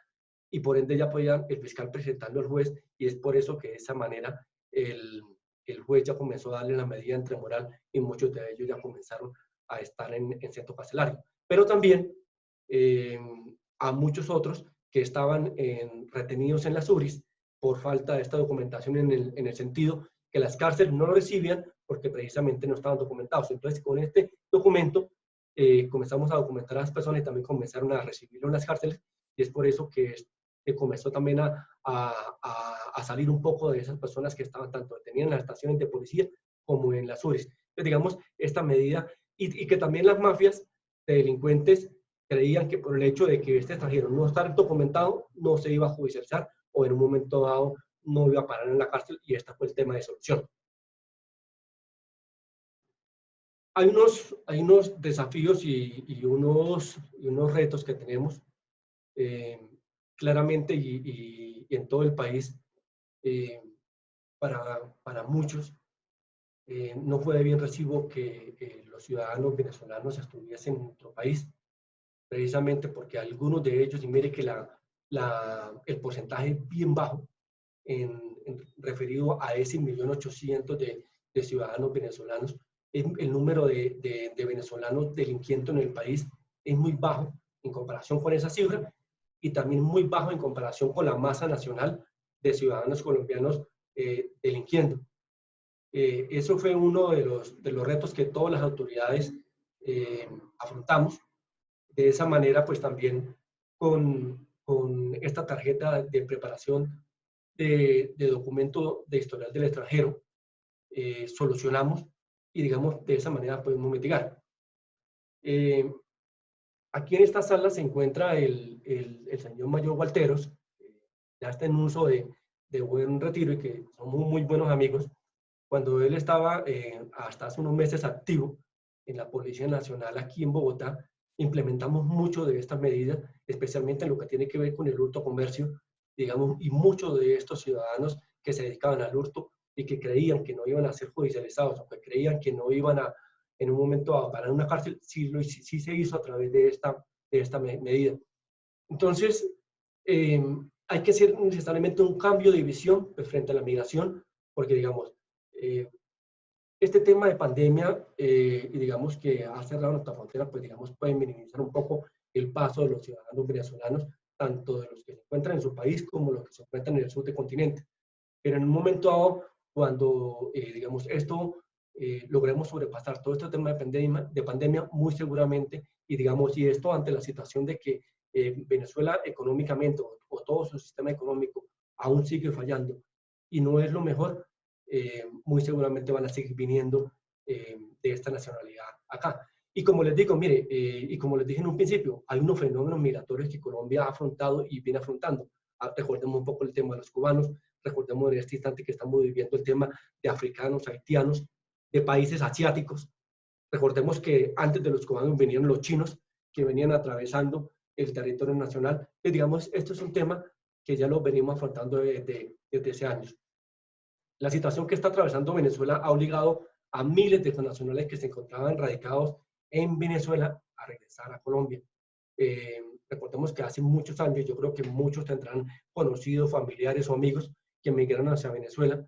y por ende ya podía el fiscal presentarlo al juez, y es por eso que de esa manera el juez ya comenzó a darle la medida entremoral y muchos de ellos ya comenzaron a estar en centro carcelario. Pero también a muchos otros que estaban retenidos en las URIs por falta de esta documentación en el sentido que las cárceles no lo recibían porque precisamente no estaban documentados. Entonces, con este documento comenzamos a documentar a las personas y también comenzaron a recibirlo en las cárceles, y es por eso que comenzó también a salir un poco de esas personas que estaban tanto detenidas en las estaciones de policía como en las URIs. Entonces, digamos, esta medida, y que también las mafias de delincuentes creían que por el hecho de que este extranjero no estar documentado, no se iba a judicializar o en un momento dado no iba a parar en la cárcel, y este fue el tema de solución. Hay unos desafíos y unos retos que tenemos claramente y en todo el país. Para muchos no fue de bien recibo que los ciudadanos venezolanos estuviesen en nuestro país, precisamente porque algunos de ellos, y mire que el porcentaje es bien bajo referido a ese 1.800.000 de ciudadanos venezolanos, el número de venezolanos delinquiendo en el país es muy bajo en comparación con esa cifra, y también muy bajo en comparación con la masa nacional de ciudadanos colombianos delinquiendo. Eso fue uno de los retos que todas las autoridades afrontamos. De esa manera, pues también con esta tarjeta de preparación de documento de historial del extranjero, solucionamos, y digamos, de esa manera podemos mitigar. Aquí en esta sala se encuentra el señor Mayor Walteros, ya está en uso de buen retiro y que somos muy buenos amigos. Cuando él estaba hasta hace unos meses activo en la Policía Nacional aquí en Bogotá, implementamos mucho de estas medidas, especialmente en lo que tiene que ver con el hurto comercio, digamos, y muchos de estos ciudadanos que se dedicaban al hurto y que creían que no iban a ser judicializados o que creían que no iban en un momento a parar en una cárcel, sí se hizo a través de esta de esta medida. Entonces, hay que hacer necesariamente un cambio de visión pues, frente a la migración, porque digamos, este tema de pandemia y digamos que ha cerrado nuestra frontera, pues digamos puede minimizar un poco el paso de los ciudadanos venezolanos, tanto de los que se encuentran en su país como los que se encuentran en el sur del continente. Pero en un momento dado, cuando digamos esto, logremos sobrepasar todo este tema de pandemia, muy seguramente, y digamos, y esto ante la situación de que Venezuela económicamente o todo su sistema económico aún sigue fallando y no es lo mejor, muy seguramente van a seguir viniendo de esta nacionalidad acá. Y como les digo, mire, y como les dije en un principio, hay unos fenómenos migratorios que Colombia ha afrontado y viene afrontando. Recordemos un poco el tema de los cubanos, recordemos en este instante que estamos viviendo el tema de africanos, haitianos, de países asiáticos. Recordemos que antes de los cubanos venían los chinos que venían atravesando el territorio nacional. Y digamos, esto es un tema que ya lo venimos afrontando desde hace años. La situación que está atravesando Venezuela ha obligado a miles de connacionales que se encontraban radicados en Venezuela a regresar a Colombia. Recordemos que hace muchos años, yo creo que muchos tendrán conocidos, familiares o amigos que emigraron hacia Venezuela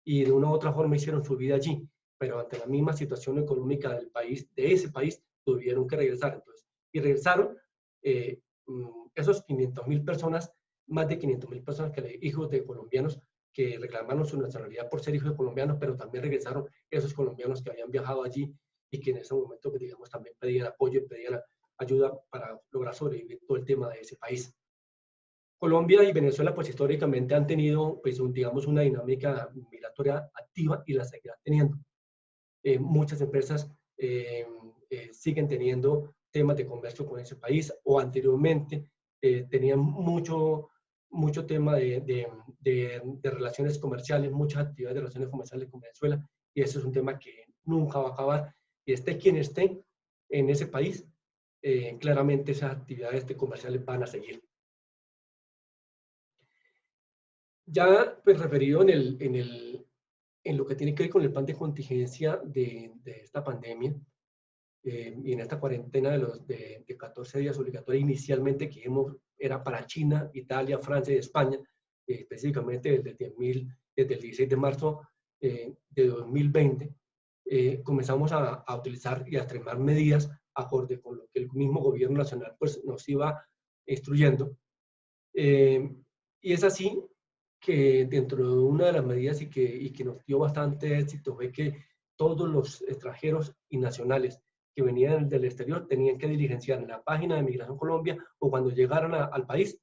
y de una u otra forma hicieron su vida allí, pero ante la misma situación económica del país, de ese país, tuvieron que regresar. Entonces, y regresaron esos 500.000 personas, más de 500.000 personas, hijos de colombianos, que reclamaron su nacionalidad por ser hijos de colombianos, pero también regresaron esos colombianos que habían viajado allí y que en ese momento, digamos, también pedían apoyo y pedían ayuda para lograr sobrevivir todo el tema de ese país. Colombia y Venezuela, pues históricamente han tenido, pues, digamos, una dinámica migratoria activa y la seguirán teniendo. Muchas empresas siguen teniendo temas de comercio con ese país o anteriormente tenían mucho tema de relaciones comerciales, muchas actividades de relaciones comerciales con Venezuela, y eso es un tema que nunca va a acabar. Y esté quien esté en ese país, claramente esas actividades comerciales van a seguir. Ya pues referido en lo que tiene que ver con el plan de contingencia de esta pandemia, y en esta cuarentena de 14 días obligatoria inicialmente que era para China, Italia, Francia y España, específicamente desde el 16 de marzo de 2020, comenzamos a utilizar y a extremar medidas acorde con lo que el mismo gobierno nacional pues, nos iba instruyendo. Y es así que dentro de una de las medidas y que nos dio bastante éxito fue que todos los extranjeros y nacionales que venían del exterior tenían que diligenciar en la página de Migración Colombia o cuando llegaran al país,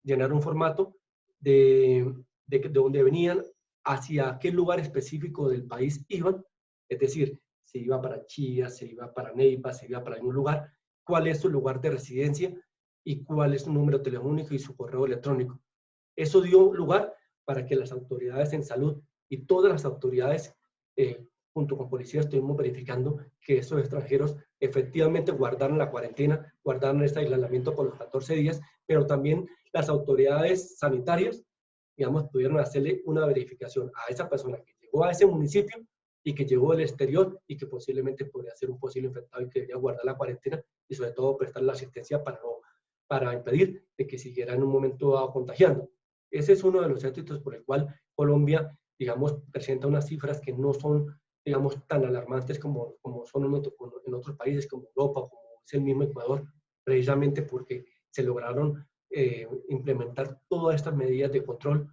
llenar un formato de donde venían, hacia qué lugar específico del país iban, es decir, si iba para Chía, si iba para Neiva, si iba para algún lugar, cuál es su lugar de residencia y cuál es su número telefónico y su correo electrónico. Eso dio lugar para que las autoridades en salud y todas las autoridades junto con policía estuvimos verificando que esos extranjeros efectivamente guardaron la cuarentena, guardaron este aislamiento por los 14 días, pero también las autoridades sanitarias, digamos, pudieron hacerle una verificación a esa persona que llegó a ese municipio y que llegó del exterior y que posiblemente podría ser un posible infectado y que debía guardar la cuarentena y sobre todo prestar la asistencia para impedir de que siguiera en un momento dado contagiando. Ese es uno de los éxitos por el cual Colombia, digamos, presenta unas cifras que no son, digamos, tan alarmantes como son en otros países como Europa, como es el mismo Ecuador, precisamente porque se lograron implementar todas estas medidas de control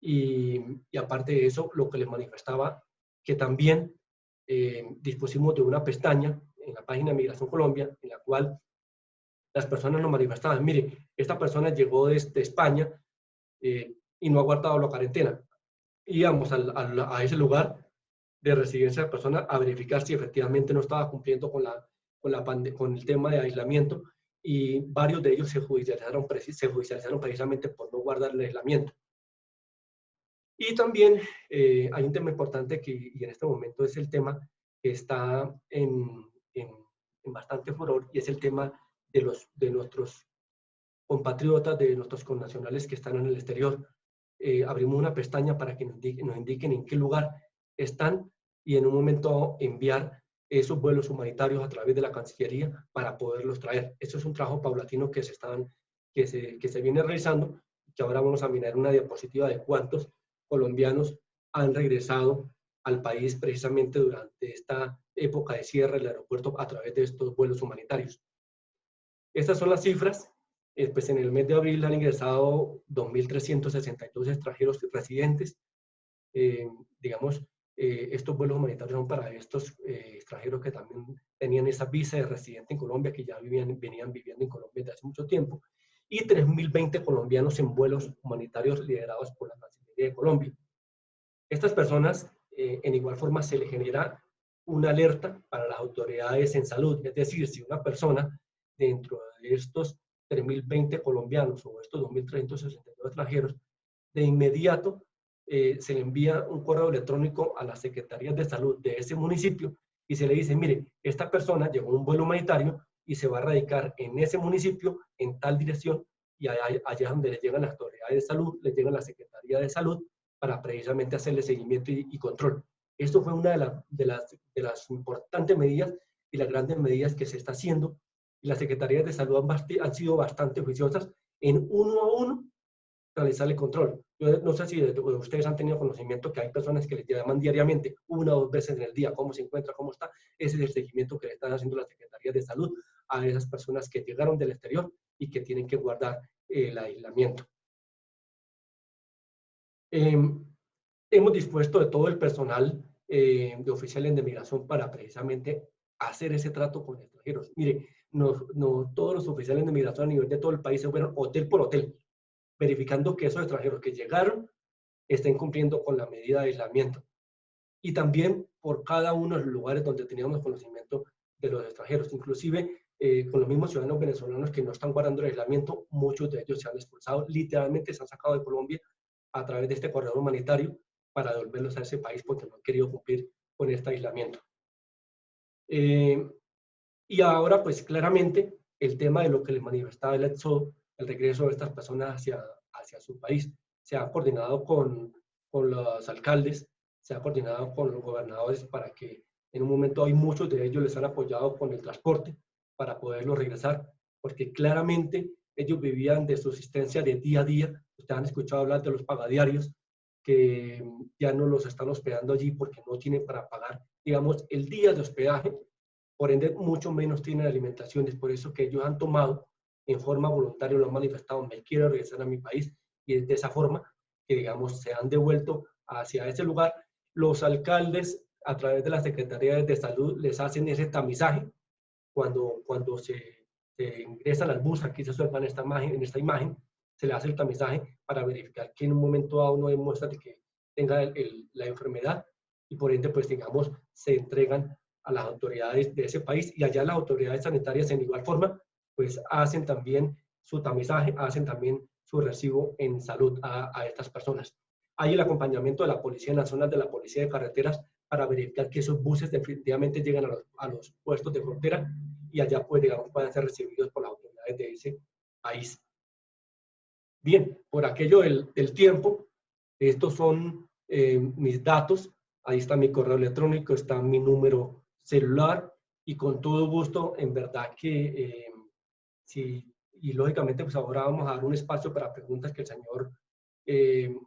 y aparte de eso, lo que les manifestaba, que también dispusimos de una pestaña en la página de Migración Colombia, en la cual las personas nos manifestaban, mire, esta persona llegó desde España y no ha guardado la cuarentena. Íbamos a ese lugar de residencia de la persona a verificar si efectivamente no estaba cumpliendo con el tema de aislamiento y varios de ellos se judicializaron precisamente por no guardar el aislamiento. Y también hay un tema importante y en este momento es el tema que está en bastante furor y es el tema de nuestros compatriotas, de nuestros connacionales que están en el exterior. Abrimos una pestaña para que nos indiquen en qué lugar están y en un momento enviar esos vuelos humanitarios a través de la Cancillería para poderlos traer. Esto es un trabajo paulatino que se viene realizando, que ahora vamos a mirar una diapositiva de cuántos colombianos han regresado al país precisamente durante esta época de cierre del aeropuerto a través de estos vuelos humanitarios. Estas son las cifras. Pues en el mes de abril han ingresado 2.362 extranjeros residentes. Digamos, estos vuelos humanitarios son para estos extranjeros que también tenían esa visa de residente en Colombia, que ya venían viviendo en Colombia desde hace mucho tiempo, y 3.020 colombianos en vuelos humanitarios liderados por la Cancillería de Colombia. Estas personas, en igual forma, se les genera una alerta para las autoridades en salud. Es decir, si una persona dentro de estos 3.020 colombianos o estos 2.362 extranjeros, de inmediato se le envía un correo electrónico a las secretarías de salud de ese municipio y se le dice, mire, esta persona llegó en un vuelo humanitario y se va a radicar en ese municipio, en tal dirección, y allá donde le llegan las autoridades de salud, le llegan la Secretaría de Salud para precisamente hacerle seguimiento y control. Esto fue una de las importantes medidas y las grandes medidas que se está haciendo, y las secretarías de salud han sido bastante juiciosas en uno a uno realizar el control. Yo no sé si ustedes han tenido conocimiento que hay personas que les llaman diariamente, 1 o 2 veces en el día, cómo se encuentra, cómo está. Ese es el seguimiento que le están haciendo las secretarías de salud a esas personas que llegaron del exterior y que tienen que guardar el aislamiento. Hemos dispuesto de todo el personal de oficiales de migración para precisamente hacer ese trato con extranjeros. Mire, todos los oficiales de migración a nivel de todo el país se fueron hotel por hotel, verificando que esos extranjeros que llegaron estén cumpliendo con la medida de aislamiento. Y también por cada uno de los lugares donde teníamos conocimiento de los extranjeros. Inclusive con los mismos ciudadanos venezolanos que no están guardando el aislamiento, muchos de ellos se han expulsado, literalmente se han sacado de Colombia a través de este corredor humanitario para devolverlos a ese país porque no han querido cumplir con este aislamiento. Y ahora, pues claramente, el tema de lo que les manifestaba el éxodo, el regreso de estas personas hacia su país, se ha coordinado con los alcaldes, se ha coordinado con los gobernadores para que en un momento hay muchos de ellos les han apoyado con el transporte para poderlos regresar, porque claramente ellos vivían de subsistencia de día a día. Ustedes han escuchado hablar de los pagadiarios, que ya no los están hospedando allí porque no tienen para pagar, digamos, el día de hospedaje, por ende mucho menos tienen alimentación. Es por eso que ellos han tomado en forma voluntaria, lo han manifestado, me quiero regresar a mi país, y es de esa forma que, digamos, se han devuelto hacia ese lugar. Los alcaldes, a través de las secretarías de salud, les hacen ese tamizaje cuando se ingresan al bus. Aquí se observa en esta imagen, se le hace el tamizaje para verificar que en un momento dado no demuestra de que tenga la enfermedad, y por ende, pues digamos, se entregan a las autoridades de ese país, y allá las autoridades sanitarias en igual forma, pues hacen también su tamizaje, hacen también su recibo en salud a estas personas. Hay el acompañamiento de la policía en las zonas de la policía de carreteras para verificar que esos buses definitivamente llegan a los puestos de frontera y allá, pues, digamos, puedan ser recibidos por las autoridades de ese país. Bien, por aquello del tiempo, estos son mis datos. Ahí está mi correo electrónico, está mi número celular, y con todo gusto, en verdad que y lógicamente, pues ahora vamos a dar un espacio para preguntas que el señor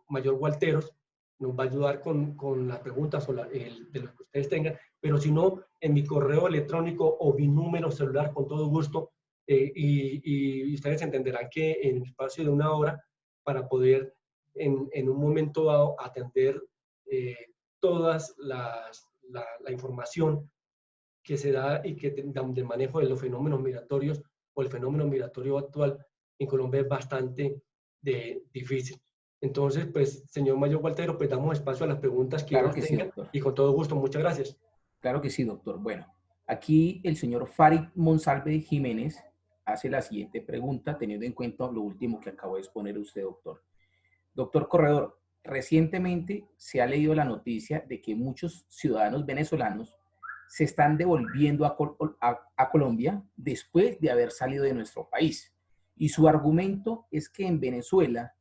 Mayor Gualteros nos va a ayudar con las preguntas o de lo que ustedes tengan, pero si no, en mi correo electrónico o mi número celular, con todo gusto, y ustedes entenderán que en el espacio de 1 hora, para poder en un momento dado atender todas la información que se da y que de manejo de los fenómenos migratorios o el fenómeno migratorio actual en Colombia es bastante difícil. Entonces, pues, señor Mayor Gualtero, pues damos espacio a las preguntas que Claro que sí, tengan, doctor. y con todo gusto, muchas gracias. Claro que sí, doctor. Bueno, aquí el señor Farid Monsalve Jiménez hace la siguiente pregunta, teniendo en cuenta lo último que acabó de exponer usted, doctor. Doctor Corredor, recientemente se ha leído la noticia de que muchos ciudadanos venezolanos se están devolviendo a Colombia después de haber salido de nuestro país. Y su argumento es que en Venezuela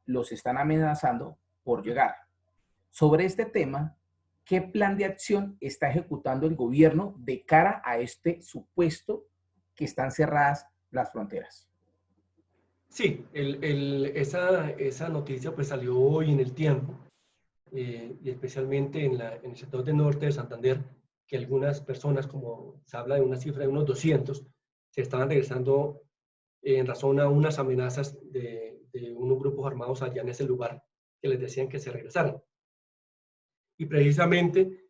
los están amenazando por llegar. Sobre este tema, ¿qué plan de acción está ejecutando el gobierno de cara a este supuesto que están cerradas las fronteras? Sí, esa noticia pues salió hoy en El Tiempo, y especialmente en el sector del norte de Santander, que algunas personas, como se habla de una cifra de unos 200, se estaban regresando en razón a unas amenazas de unos grupos armados allá en ese lugar que les decían que se regresaran. Y precisamente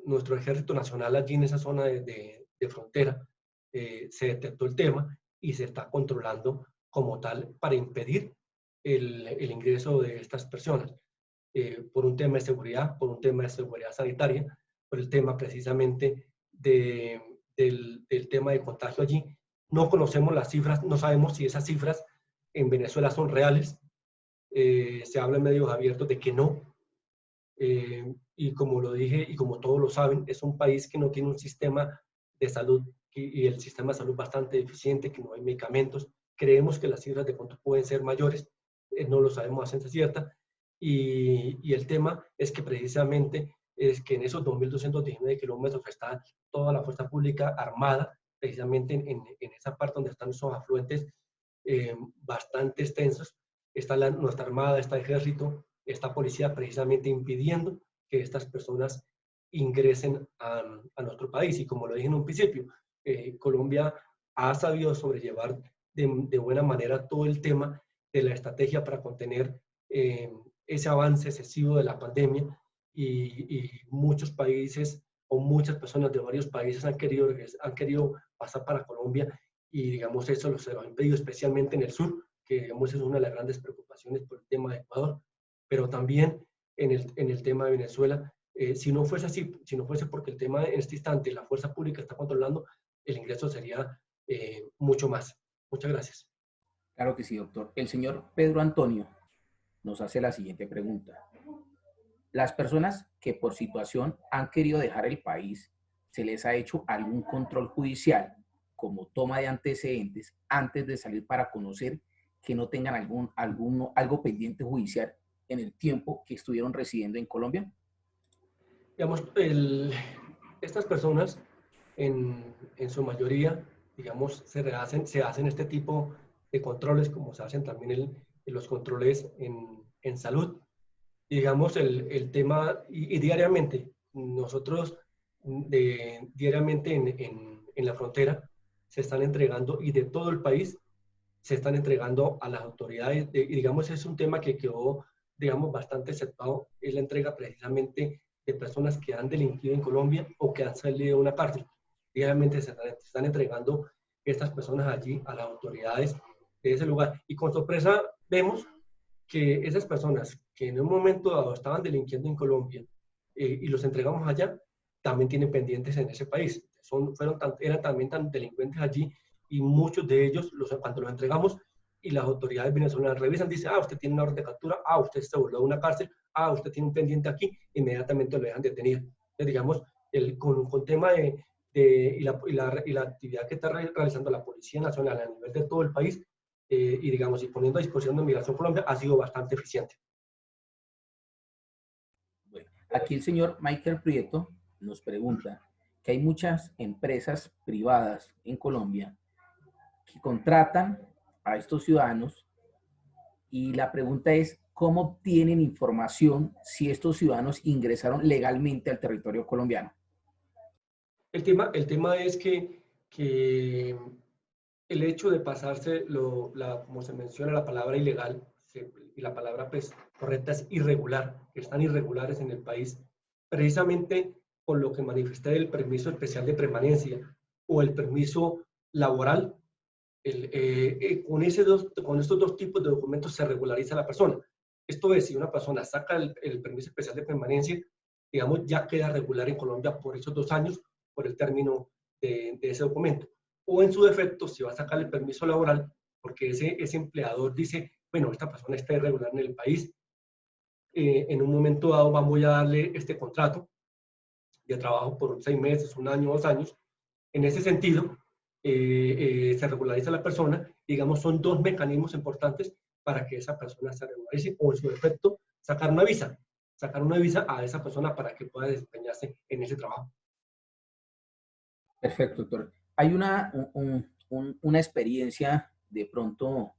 nuestro Ejército Nacional allí en esa zona de frontera se detectó el tema y se está controlando como tal para impedir el ingreso de estas personas. Por un tema de seguridad sanitaria, por el tema precisamente del tema de contagio allí. No conocemos las cifras, no sabemos si esas cifras en Venezuela son reales. Se habla en medios abiertos de que no. Y como lo dije y como todos lo saben, es un país que no tiene un sistema de salud y el sistema de salud bastante deficiente, que no hay medicamentos. Creemos que las cifras de pronto pueden ser mayores, no lo sabemos a ciencia cierta. Y el tema es que precisamente es que en esos 2.219 kilómetros está toda la fuerza pública armada, precisamente en esa parte donde están esos afluentes bastante extensos. Está nuestra armada, está el ejército, esta policía precisamente impidiendo que estas personas ingresen a nuestro país. Y como lo dije en un principio, Colombia ha sabido sobrellevar de buena manera todo el tema de la estrategia para contener ese avance excesivo de la pandemia, y muchos países o muchas personas de varios países han querido pasar para Colombia, y digamos eso lo se lo ha impedido, especialmente en el sur, que digamos es una de las grandes preocupaciones por el tema de Ecuador, pero también en el tema de Venezuela. Si no fuese así, si no fuese porque el tema en este instante la fuerza pública está controlando, el ingreso sería mucho más. Muchas gracias. Claro que sí, doctor. El señor Pedro Antonio nos hace la siguiente pregunta. Las personas que por situación han querido dejar el país, ¿se les ha hecho algún control judicial, como toma de antecedentes, antes de salir para conocer que no tengan algo pendiente judicial en el tiempo que estuvieron residiendo en Colombia? Digamos, estas personas, en su mayoría, digamos, se hacen este tipo de controles, como se hacen también los controles en salud. Y digamos, el tema, y diariamente, nosotros diariamente en la frontera se están entregando, y de todo el país se están entregando a las autoridades, y digamos, es un tema que quedó, digamos, bastante aceptado, es la entrega precisamente de personas que han delinquido en Colombia o que han salido de una cárcel. Diariamente se están entregando estas personas allí a las autoridades de ese lugar. Y con sorpresa vemos que esas personas que en un momento dado estaban delinquiendo en Colombia y los entregamos allá, también tienen pendientes en ese país. Eran también tan delincuentes allí, y muchos de ellos, cuando los entregamos y las autoridades venezolanas revisan, dicen, usted tiene una orden de captura, usted se volvió a una cárcel, usted tiene un pendiente aquí, inmediatamente lo dejan detener. Entonces, digamos, con tema y la actividad que está realizando la Policía Nacional a nivel de todo el país, y digamos, y poniendo a disposición de Migración Colombia, ha sido bastante eficiente. Bueno, aquí el señor Michael Prieto nos pregunta que hay muchas empresas privadas en Colombia que contratan a estos ciudadanos, y la pregunta es, ¿cómo obtienen información si estos ciudadanos ingresaron legalmente al territorio colombiano? El tema es que el hecho de pasarse, como se menciona la palabra ilegal, y la palabra pues, correcta es irregular, que están irregulares en el país, precisamente por lo que manifesté el permiso especial de permanencia o el permiso laboral. Con estos dos tipos de documentos se regulariza la persona. Esto es, si una persona saca el permiso especial de permanencia, digamos, ya queda regular en Colombia por esos 2 años, por el término de ese documento. O en su defecto, si va a sacar el permiso laboral, porque ese empleador dice, bueno, esta persona está irregular en el país, en un momento dado voy a darle este contrato de trabajo por 6 meses, 1 año, 2 años. En ese sentido, se regulariza la persona. Digamos, son 2 mecanismos importantes para que esa persona se regularice, o en su defecto, sacar una visa. sacar una visa a esa persona para que pueda desempeñarse en ese trabajo. Perfecto, doctor. Hay una experiencia de pronto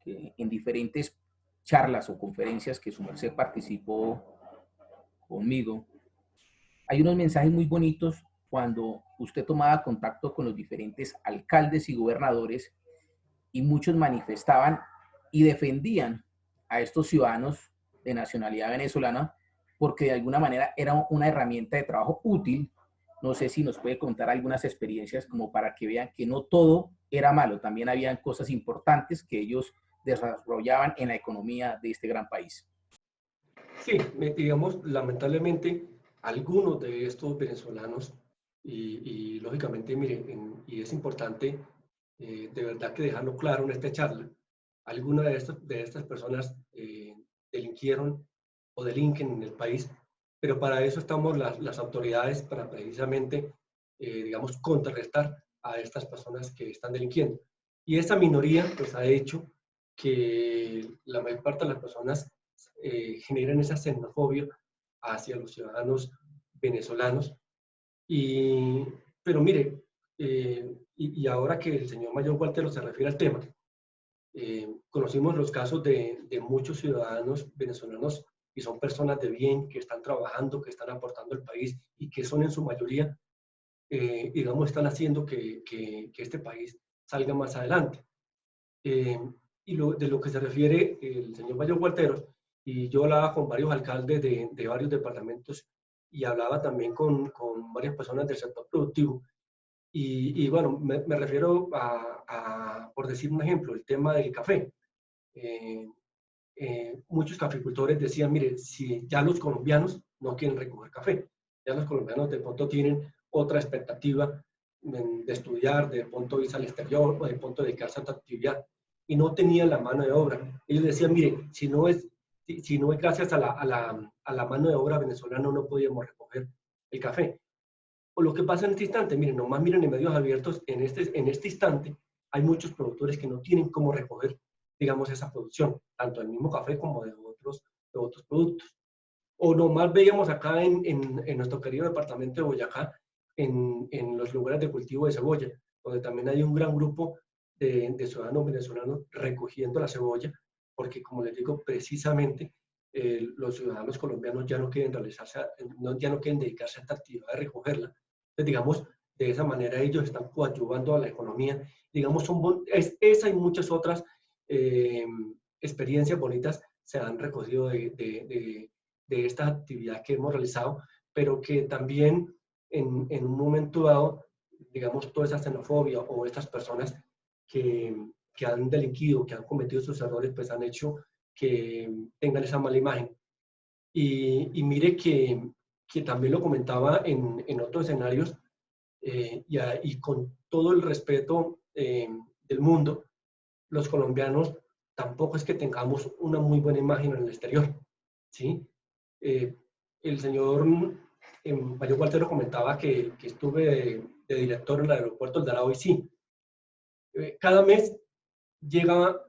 en diferentes charlas o conferencias que su merced participó conmigo. Hay unos mensajes muy bonitos cuando usted tomaba contacto con los diferentes alcaldes y gobernadores y muchos manifestaban y defendían a estos ciudadanos de nacionalidad venezolana porque de alguna manera era una herramienta de trabajo útil. No sé si nos puede contar algunas experiencias como para que vean que no todo era malo, también habían cosas importantes que ellos desarrollaban en la economía de este gran país. Sí, digamos, lamentablemente, algunos de estos venezolanos, y lógicamente, miren, y es importante de verdad que dejarlo claro en esta charla, algunas de estas personas delinquieron o delinquen en el país, pero para eso estamos las autoridades, para precisamente, digamos, contrarrestar a estas personas que están delinquiendo. Y esta minoría, pues, ha hecho que la mayor parte de las personas generan esa xenofobia hacia los ciudadanos venezolanos. Pero mire, y ahora que el señor Mayor Gualtero se refiere al tema, conocimos los casos de muchos ciudadanos venezolanos y son personas de bien que están trabajando, que están aportando al país y que son en su mayoría, digamos, están haciendo que este país salga más adelante. De lo que se refiere el señor Mayor Gualteros, y yo hablaba con varios alcaldes de varios departamentos y hablaba también con varias personas del sector productivo. Bueno, me refiero por decir un ejemplo, el tema del café. Muchos caficultores decían, mire, si ya los colombianos no quieren recoger café, ya los colombianos de pronto tienen otra expectativa de estudiar, de pronto irse al exterior o de pronto dedicarse a otra actividad y no tenían la mano de obra. Ellos decían, mire, si no es gracias a la mano de obra venezolana no podíamos recoger el café. O lo que pasa en este instante, miren, nomás miren en medios abiertos, en este instante hay muchos productores que no tienen cómo recoger, digamos, esa producción, tanto del mismo café como de otros productos. O nomás veíamos acá en nuestro querido departamento de Boyacá, en los lugares de cultivo de cebolla, donde también hay un gran grupo de ciudadanos venezolanos recogiendo la cebolla, porque como les digo, precisamente los ciudadanos colombianos ya no quieren ya no quieren dedicarse a esta actividad de recogerla. Entonces, digamos, de esa manera ellos están coadyuvando a la economía. Digamos, esa y muchas otras experiencias bonitas se han recogido de esta actividad que hemos realizado, pero que también en un momento dado, digamos, toda esa xenofobia o estas personas que han delinquido, que han cometido sus errores, pues han hecho que tengan esa mala imagen. Y mire que también lo comentaba en otros escenarios, y con todo el respeto del mundo, los colombianos tampoco es que tengamos una muy buena imagen en el exterior, ¿sí? El señor Mario Gualtero comentaba que estuve de director en el aeropuerto del Dorado y sí, cada mes llega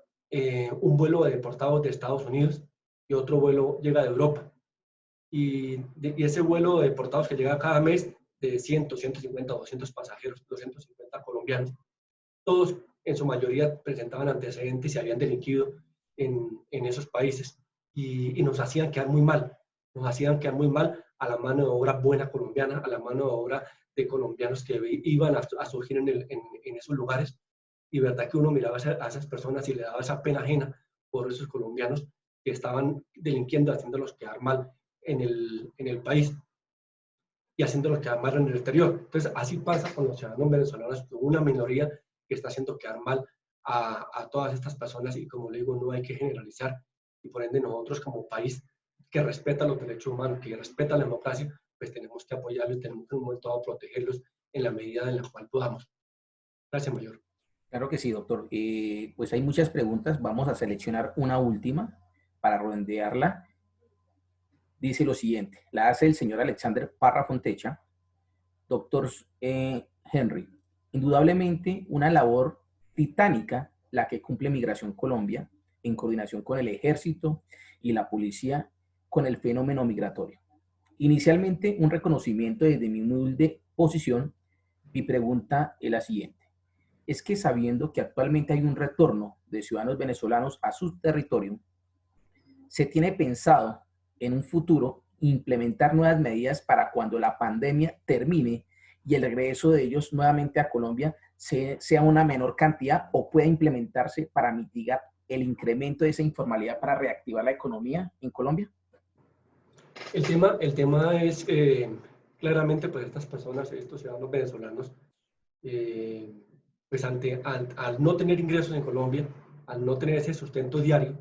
un vuelo de deportados de Estados Unidos y otro vuelo llega de Europa. Y ese vuelo de deportados que llega cada mes de 100, 150, 200 pasajeros, 250 colombianos, todos en su mayoría presentaban antecedentes y habían delinquido en esos países y nos hacían quedar muy mal, a la mano de obra buena colombiana, a la mano de obra de colombianos que iban a surgir en esos lugares, y verdad que uno miraba a esas personas y le daba esa pena ajena por esos colombianos que estaban delinquiendo, haciéndolos quedar mal en el país y haciéndolos quedar mal en el exterior. Entonces, así pasa con los ciudadanos venezolanos, una minoría que está haciendo quedar mal a todas estas personas, y como le digo, no hay que generalizar, y por ende nosotros como país que respeta los derechos humanos, que respeta la democracia, pues tenemos que apoyarlos y tenemos que en un momento dado protegerlos en la medida en la cual podamos. Gracias, Mayor. Claro que sí, doctor. Pues hay muchas preguntas. Vamos a seleccionar una última para redondearla. Dice lo siguiente. La hace el señor Alexander Parra Fontecha. Doctor Henry, indudablemente una labor titánica la que cumple Migración Colombia en coordinación con el Ejército y la Policía con el fenómeno migratorio. Inicialmente, un reconocimiento desde mi humilde posición. Mi pregunta es la siguiente. Es que sabiendo que actualmente hay un retorno de ciudadanos venezolanos a su territorio, ¿se tiene pensado en un futuro implementar nuevas medidas para cuando la pandemia termine y el regreso de ellos nuevamente a Colombia sea una menor cantidad, o pueda implementarse para mitigar el incremento de esa informalidad para reactivar la economía en Colombia? El tema es claramente, pues estas personas, estos ciudadanos venezolanos, pues al no tener ingresos en Colombia, al no tener ese sustento diario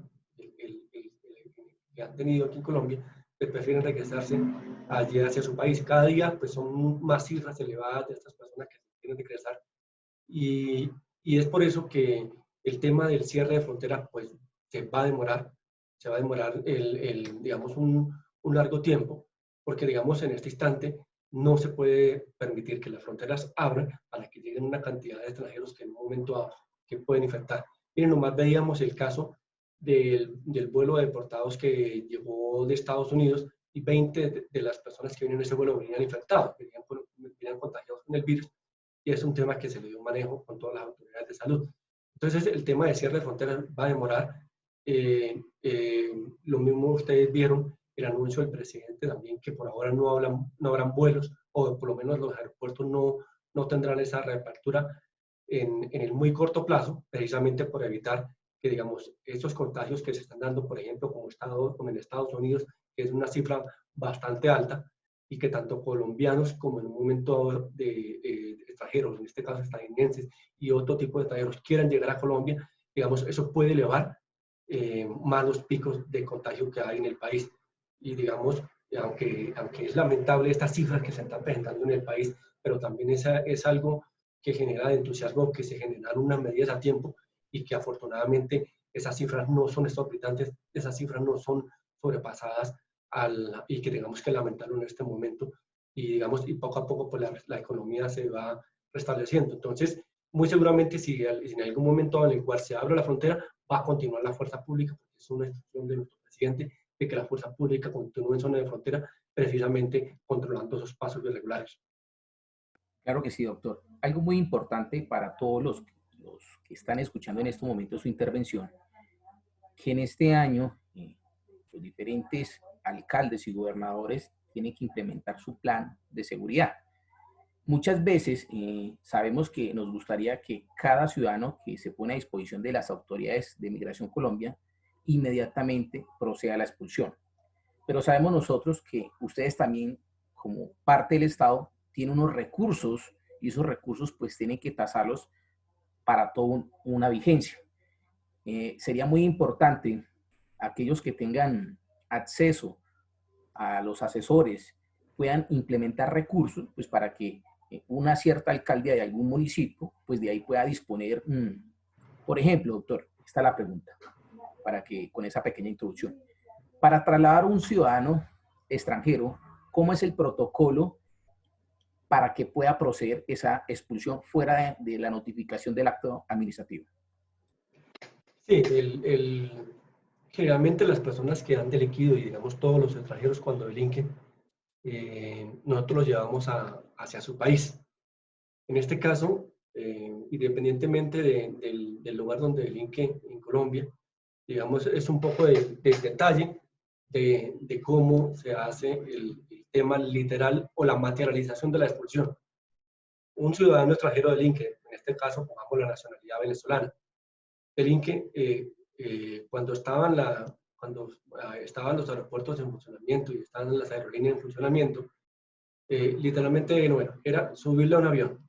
que han tenido aquí en Colombia, pues prefieren regresarse allí hacia su país. Cada día pues son más cifras elevadas de estas personas que quieren regresar, y es por eso que el tema del cierre de frontera pues se va a demorar digamos un largo tiempo, porque digamos en este instante no se puede permitir que las fronteras abran para que lleguen una cantidad de extranjeros que en un momento dado que pueden infectar. Miren, nomás veíamos el caso del vuelo de deportados que llegó de Estados Unidos, y 20 de las personas que venían en ese vuelo venían infectados, venían contagiados con el virus, y es un tema que se le dio manejo con todas las autoridades de salud. Entonces, el tema de cierre de fronteras va a demorar. Lo mismo ustedes vieron el anuncio del presidente también, que por ahora no habrán vuelos, o por lo menos los aeropuertos no tendrán esa reapertura en el muy corto plazo, precisamente por evitar que, digamos, estos contagios que se están dando, por ejemplo, como en Estados Unidos, que es una cifra bastante alta, y que tanto colombianos como en un momento de extranjeros, en este caso estadounidenses y otro tipo de extranjeros, quieran llegar a Colombia, digamos, eso puede elevar más los picos de contagio que hay en el país. Y digamos, aunque es lamentable estas cifras que se están presentando en el país, pero también es algo que genera entusiasmo, que se generaron unas medidas a tiempo, y que afortunadamente esas cifras no son exorbitantes, esas cifras no son sobrepasadas y que tengamos que lamentarlo en este momento, y digamos, y poco a poco pues la economía se va restableciendo. Entonces, muy seguramente si en algún momento en el cual se abra la frontera, va a continuar la fuerza pública, porque es una instrucción de nuestro presidente de que la fuerza pública continúe en zona de frontera, precisamente controlando esos pasos irregulares. Claro que sí, doctor. Algo muy importante para todos los que están escuchando en este momento su intervención, que en este año los diferentes alcaldes y gobernadores tienen que implementar su plan de seguridad. Muchas veces sabemos que nos gustaría que cada ciudadano que se pone a disposición de las autoridades de Migración Colombia inmediatamente proceda a la expulsión. Pero sabemos nosotros que ustedes también, como parte del Estado, tienen unos recursos, y esos recursos pues tienen que tasarlos para toda una vigencia. Sería muy importante aquellos que tengan acceso a los asesores puedan implementar recursos pues para que una cierta alcaldía de algún municipio pues de ahí pueda disponer. Por ejemplo, doctor, esta es la pregunta para que con esa pequeña introducción. Para trasladar a un ciudadano extranjero, ¿cómo es el protocolo para que pueda proceder esa expulsión fuera de la notificación del acto administrativo? Sí, generalmente las personas que han delinquido, y digamos todos los extranjeros cuando delinquen, nosotros los llevamos hacia su país. En este caso, independientemente del lugar donde delinque en Colombia, digamos, es un poco de detalle de cómo se hace el tema literal o la materialización de la expulsión. Un ciudadano extranjero delinque, en este caso pongamos la nacionalidad venezolana, delinque cuando estaban los aeropuertos en funcionamiento y estaban las aerolíneas en funcionamiento, literalmente bueno, era subirle a un avión,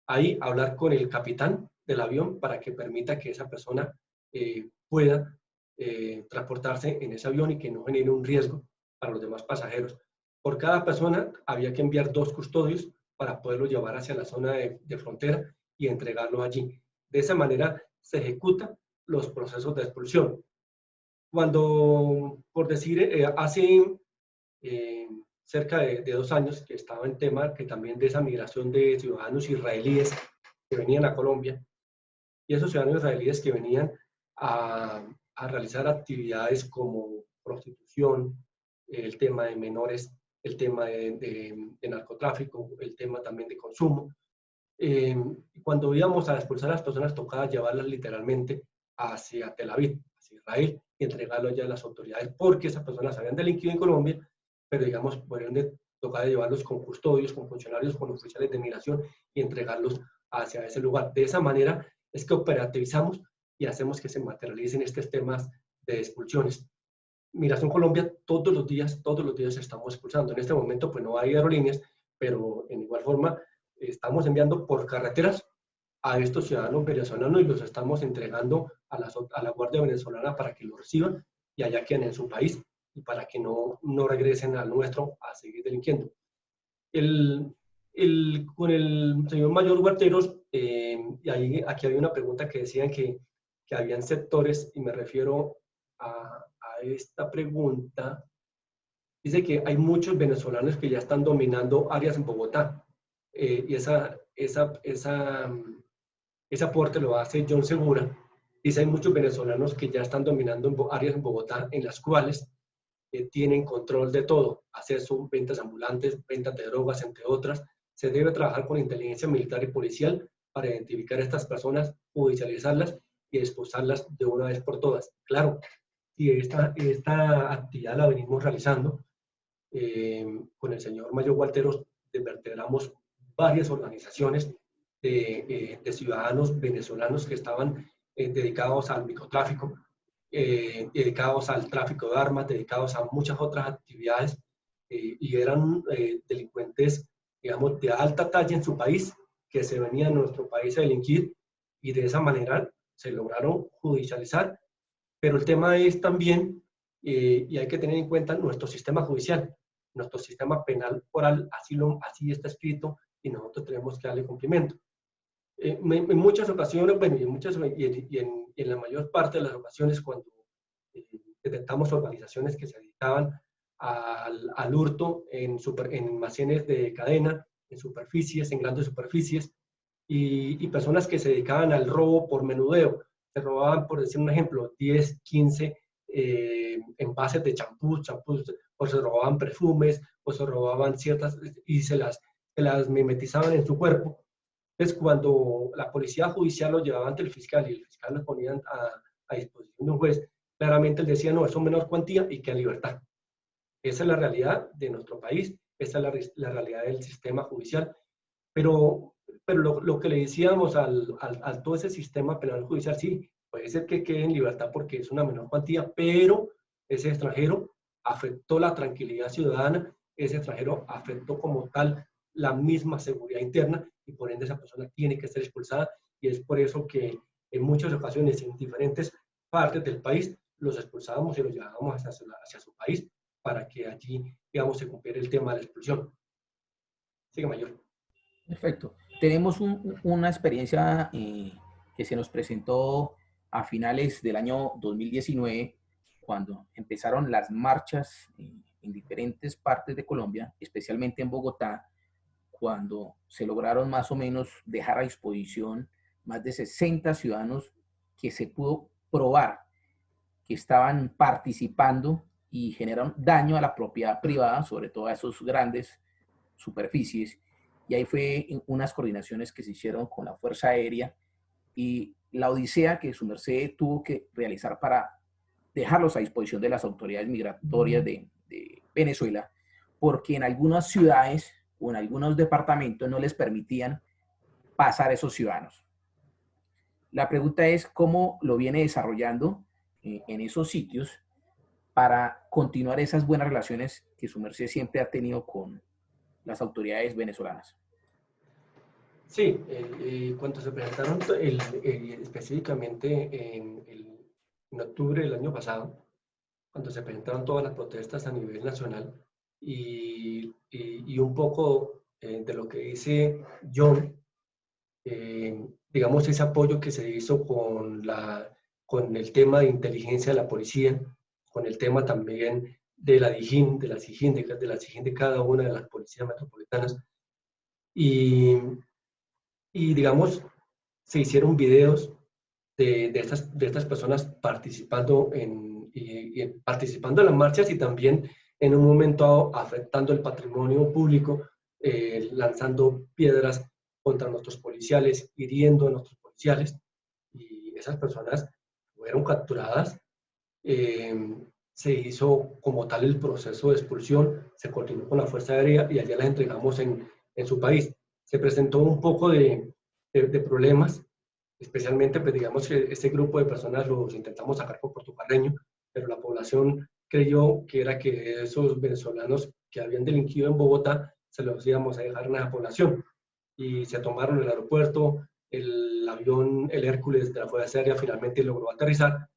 ahí hablar con el capitán del avión para que permita que esa persona pueda transportarse en ese avión y que no genere un riesgo para los demás pasajeros. Por cada persona había que enviar 2 custodios para poderlo llevar hacia la zona de frontera y entregarlo allí. De esa manera se ejecutan los procesos de expulsión. Cuando, por decir, hace cerca de 2 años que estaba en tema que también de esa migración de ciudadanos israelíes que venían a Colombia, y esos ciudadanos israelíes que venían a realizar actividades como prostitución, el tema de menores, el tema de narcotráfico, el tema también de consumo. Cuando íbamos a expulsar a las personas, tocaba llevarlas literalmente hacia Tel Aviv, hacia Israel, y entregarlos ya a las autoridades, porque esas personas habían delinquido en Colombia, pero digamos, podrían tocar llevarlos con custodios, con funcionarios, con oficiales de migración y entregarlos hacia ese lugar. De esa manera es que operativizamos y hacemos que se materialicen estos temas de expulsiones. Migración Colombia, todos los días estamos expulsando. En este momento, pues no hay aerolíneas, pero en igual forma estamos enviando por carreteras a estos ciudadanos venezolanos y los estamos entregando a la Guardia Venezolana para que los reciban y allá queden en su país y para que no regresen al nuestro a seguir delinquiendo. Con el señor mayor Guarteros, y aquí había una pregunta que decían que habían sectores, y me refiero a esta pregunta, dice que hay muchos venezolanos que ya están dominando áreas en Bogotá, y ese aporte lo hace John Segura. Dice, hay muchos venezolanos que ya están dominando áreas en Bogotá en las cuales tienen control de todo, acceso, ventas ambulantes, ventas de drogas, entre otras. Se debe trabajar con inteligencia militar y policial para identificar a estas personas, judicializarlas y expulsarlas de una vez por todas. Claro, si esta actividad la venimos realizando con el señor Mayor Gualteros, vertebramos varias organizaciones de ciudadanos venezolanos que estaban dedicados al microtráfico, dedicados al tráfico de armas, dedicados a muchas otras actividades, y eran delincuentes, digamos, de alta talla en su país, que se venían a nuestro país a delinquir, y de esa manera se lograron judicializar. Pero el tema es también, y hay que tener en cuenta nuestro sistema judicial, nuestro sistema penal oral, así está escrito, y nosotros tenemos que darle cumplimiento. En muchas ocasiones, bueno, y en la mayor parte de las ocasiones, cuando detectamos organizaciones que se dedicaban al hurto en almacenes de cadena, en superficies, en grandes superficies, y personas que se dedicaban al robo por menudeo, se robaban, por decir un ejemplo, 10, 15 envases de champús, o se robaban perfumes, o se robaban ciertas, y se las mimetizaban en su cuerpo. Entonces, cuando la policía judicial lo llevaba ante el fiscal y el fiscal lo ponía a disposición de un juez, claramente él decía, no, eso es menor cuantía y que a libertad. Esa es la realidad de nuestro país, esa es la realidad del sistema judicial. Pero lo que le decíamos al todo ese sistema penal judicial, sí, puede ser que quede en libertad porque es una menor cuantía, pero ese extranjero afectó la tranquilidad ciudadana, ese extranjero afectó como tal la misma seguridad interna, y por ende esa persona tiene que ser expulsada, y es por eso que en muchas ocasiones en diferentes partes del país los expulsábamos y los llevábamos hacia su país para que allí, digamos, se cumpliera el tema de la expulsión. Sigue, Mayor. Perfecto. Tenemos una experiencia que se nos presentó a finales del año 2019, cuando empezaron las marchas en diferentes partes de Colombia, especialmente en Bogotá, cuando se lograron más o menos dejar a disposición más de 60 ciudadanos que se pudo probar que estaban participando y generaron daño a la propiedad privada, sobre todo a esos grandes superficies. Y ahí fue unas coordinaciones que se hicieron con la Fuerza Aérea y la odisea que su merced tuvo que realizar para dejarlos a disposición de las autoridades migratorias de Venezuela, porque en algunas ciudades o en algunos departamentos no les permitían pasar esos ciudadanos. La pregunta es cómo lo viene desarrollando en esos sitios para continuar esas buenas relaciones que su merced siempre ha tenido con las autoridades venezolanas. Sí, cuando se presentaron específicamente en octubre del año pasado, cuando se presentaron todas las protestas a nivel nacional, y un poco de lo que dice John, digamos, ese apoyo que se hizo con el tema de inteligencia de la policía, con el tema también de la SIJIN, de cada una de las policías metropolitanas, y digamos, se hicieron videos de estas personas participando participando en las marchas, y también en un momento dado afectando el patrimonio público, lanzando piedras contra nuestros policiales, hiriendo a nuestros policiales, y esas personas fueron capturadas. Se hizo como tal el proceso de expulsión, se coordinó con la Fuerza Aérea y allá las entregamos en su país. Se presentó un poco de problemas, especialmente, pues digamos que este grupo de personas los intentamos sacar por portucarreño, pero la población creyó que era que esos venezolanos que habían delinquido en Bogotá se los íbamos a dejar en la población. Y se tomaron el aeropuerto, el avión, el Hércules de la Fuerza Aérea finalmente logró aterrizar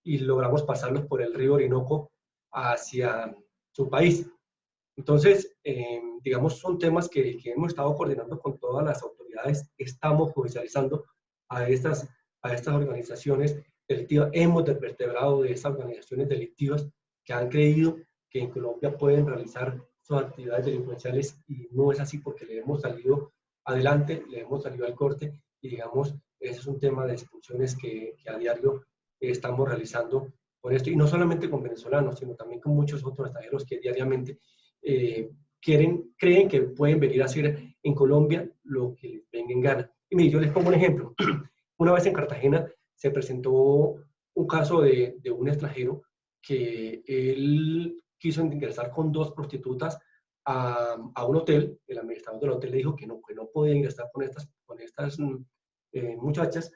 y logramos pasarlos por el río Orinoco hacia su país. Entonces, digamos, son temas que hemos estado coordinando con todas las autoridades, estamos judicializando a estas organizaciones delictivas, hemos desvertebrado de estas organizaciones delictivas que han creído que en Colombia pueden realizar sus actividades delincuenciales y no es así porque le hemos salido adelante, le hemos salido al corte y digamos, ese es un tema de expulsiones que a diario estamos realizando con esto, y no solamente con venezolanos, sino también con muchos otros extranjeros que diariamente creen que pueden venir a hacer en Colombia lo que les venga en gana. Y mire, yo les pongo un ejemplo. Una vez en Cartagena se presentó un caso de un extranjero que él quiso ingresar con 2 prostitutas a un hotel. El administrador del hotel le dijo que no podía ingresar con estas muchachas,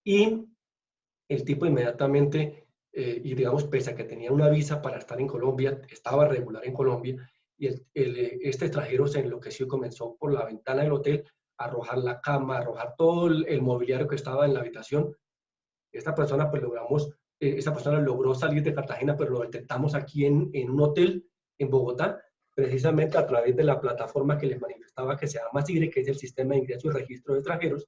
y el tipo inmediatamente, y digamos, pese a que tenía una visa para estar en Colombia, estaba regular en Colombia, y este extranjero se enloqueció y comenzó por la ventana del hotel a arrojar la cama, a arrojar todo el mobiliario que estaba en la habitación. Esta persona, pues esta persona logró salir de Cartagena, pero lo detectamos aquí en un hotel en Bogotá, precisamente a través de la plataforma que les manifestaba que se llama SIGRE, que es el Sistema de Ingreso y Registro de Extranjeros.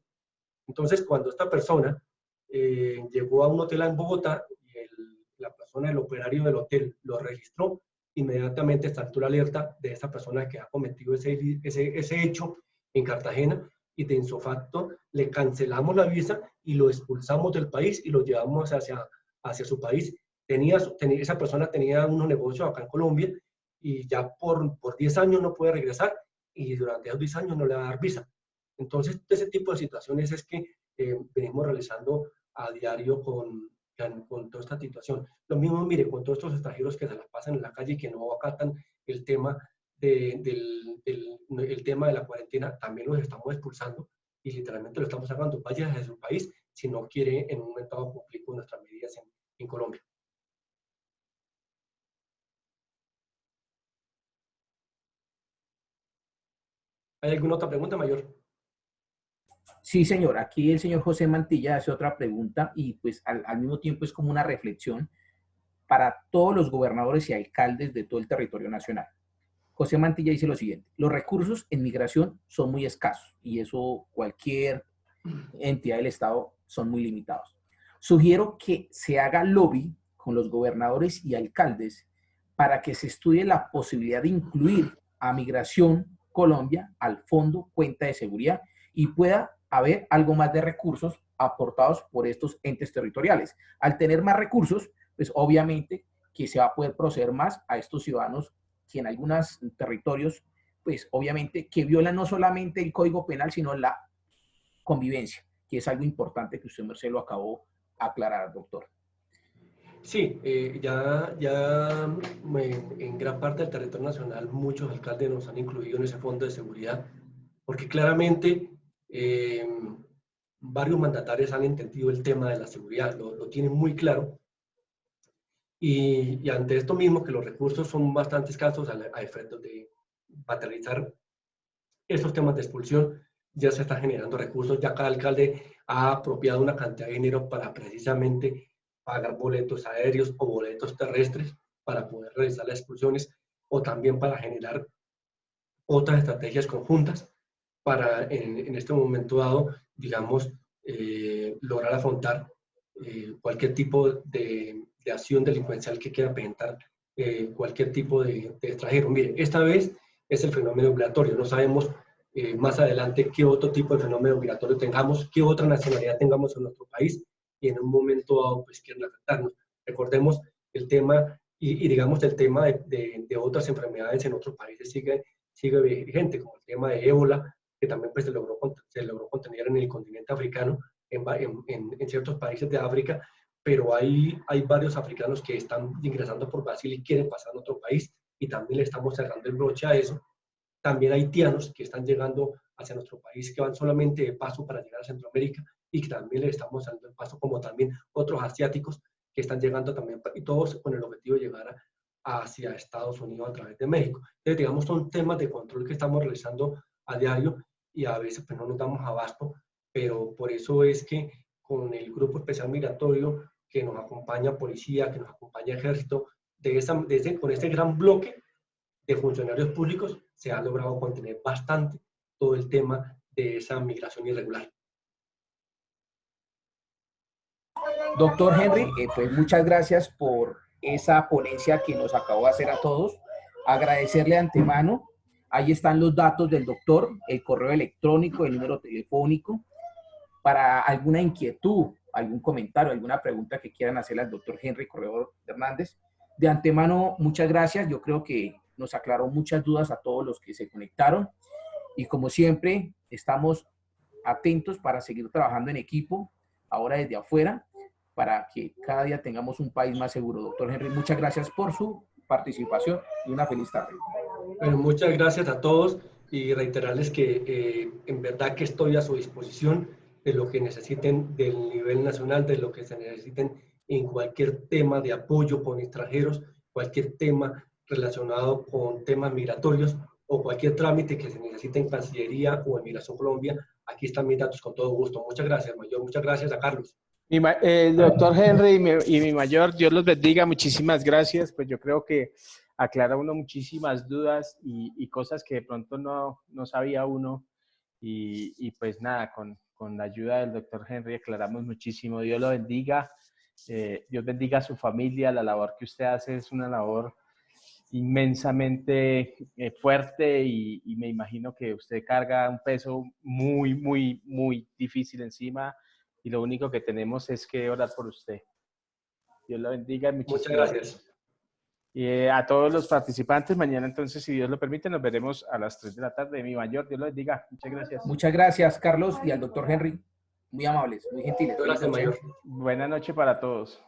Entonces, cuando esta persona llegó a un hotel en Bogotá, y la persona, el operario del hotel, lo registró, inmediatamente saltó la alerta de esa persona que ha cometido ese hecho en Cartagena, y de insofacto le cancelamos la visa y lo expulsamos del país y lo llevamos hacia su país. Esa persona tenía unos negocios acá en Colombia y ya por 10 años no puede regresar, y durante esos 10 años no le va a dar visa. Entonces, ese tipo de situaciones es que venimos realizando a diario con toda esta situación. Lo mismo, mire, con todos estos extranjeros que se las pasan en la calle y que no acatan el tema el tema de la cuarentena, también los estamos expulsando y literalmente lo estamos sacando. Vaya de su país si no quiere en un momento dado cumplir con nuestras medidas en Colombia. ¿Hay alguna otra pregunta, mayor? Sí, señor. Aquí el señor José Mantilla hace otra pregunta y pues al mismo tiempo es como una reflexión para todos los gobernadores y alcaldes de todo el territorio nacional. José Mantilla dice lo siguiente: los recursos en migración son muy escasos y eso cualquier entidad del Estado son muy limitados. Sugiero que se haga lobby con los gobernadores y alcaldes para que se estudie la posibilidad de incluir a Migración Colombia al Fondo Cuenta de Seguridad y pueda haber algo más de recursos aportados por estos entes territoriales. Al tener más recursos, pues obviamente que se va a poder proceder más a estos ciudadanos que en algunos territorios, pues obviamente que violan no solamente el Código Penal, sino la convivencia, que es algo importante que usted, Merced, lo acabó de aclarar, doctor. Sí, ya en gran parte del territorio nacional muchos alcaldes nos han incluido en ese fondo de seguridad, porque claramente varios mandatarios han entendido el tema de la seguridad, lo tienen muy claro, y ante esto mismo, que los recursos son bastante escasos a efectos de materializar estos temas de expulsión, ya se están generando recursos, ya cada alcalde ha apropiado una cantidad de dinero para precisamente pagar boletos aéreos o boletos terrestres para poder realizar las expulsiones, o también para generar otras estrategias conjuntas para en este momento dado, digamos, lograr afrontar cualquier tipo de acción delincuencial que quiera presentar cualquier tipo de extranjero. Mire, esta vez es el fenómeno migratorio, no sabemos más adelante qué otro tipo de fenómeno migratorio tengamos, qué otra nacionalidad tengamos en nuestro país, y en un momento dado pues quieren afectarnos. Recordemos el tema y digamos el tema de otras enfermedades en otros países sigue vigente, como el tema de ébola, que también pues, se logró contener en el continente africano, en ciertos países de África, pero hay varios africanos que están ingresando por Brasil y quieren pasar a otro país, y también le estamos cerrando el broche a eso. También haitianos que están llegando hacia nuestro país, que van solamente de paso para llegar a Centroamérica, y que también le estamos dando el paso, como también otros asiáticos que están llegando también, y todos con el objetivo de llegar hacia Estados Unidos a través de México. Entonces, digamos, son temas de control que estamos realizando a diario, y a veces pues, no nos damos abasto, pero por eso es que con el Grupo Especial Migratorio, que nos acompaña policía, que nos acompaña ejército, con este gran bloque de funcionarios públicos, se ha logrado contener bastante todo el tema de esa migración irregular. Doctor Henry, pues muchas gracias por esa ponencia que nos acabó de hacer a todos. Agradecerle de antemano. Ahí están los datos del doctor, el correo electrónico, el número telefónico. Para alguna inquietud, algún comentario, alguna pregunta que quieran hacerle al doctor Henry Corredor Hernández. De antemano, muchas gracias. Yo creo que nos aclaró muchas dudas a todos los que se conectaron. Y como siempre, estamos atentos para seguir trabajando en equipo, ahora desde afuera, para que cada día tengamos un país más seguro. Doctor Henry, muchas gracias por su participación y una feliz tarde. Bueno, muchas gracias a todos y reiterarles que en verdad que estoy a su disposición de lo que necesiten del nivel nacional, de lo que se necesiten en cualquier tema de apoyo con extranjeros, cualquier tema relacionado con temas migratorios o cualquier trámite que se necesite en Cancillería o en Migración Colombia. Aquí están mis datos con todo gusto. Muchas gracias, mayor. Muchas gracias a Carlos. Doctor Henry y mi mayor, Dios los bendiga, muchísimas gracias. Pues yo creo que aclara uno muchísimas dudas y cosas que de pronto no sabía uno. Y pues nada, con la ayuda del doctor Henry aclaramos muchísimo. Dios lo bendiga, Dios bendiga a su familia. La labor que usted hace es una labor inmensamente fuerte y me imagino que usted carga un peso muy, muy, muy difícil encima. Y lo único que tenemos es que orar por usted. Dios lo bendiga. Muchas gracias. Y a todos los participantes, mañana entonces, si Dios lo permite, nos veremos a las 3 de la tarde. Mi mayor, Dios lo bendiga. Muchas gracias. Muchas gracias, Carlos, y al doctor Henry. Muy amables, muy gentiles. Gracias, mayor. Buenas noches para todos.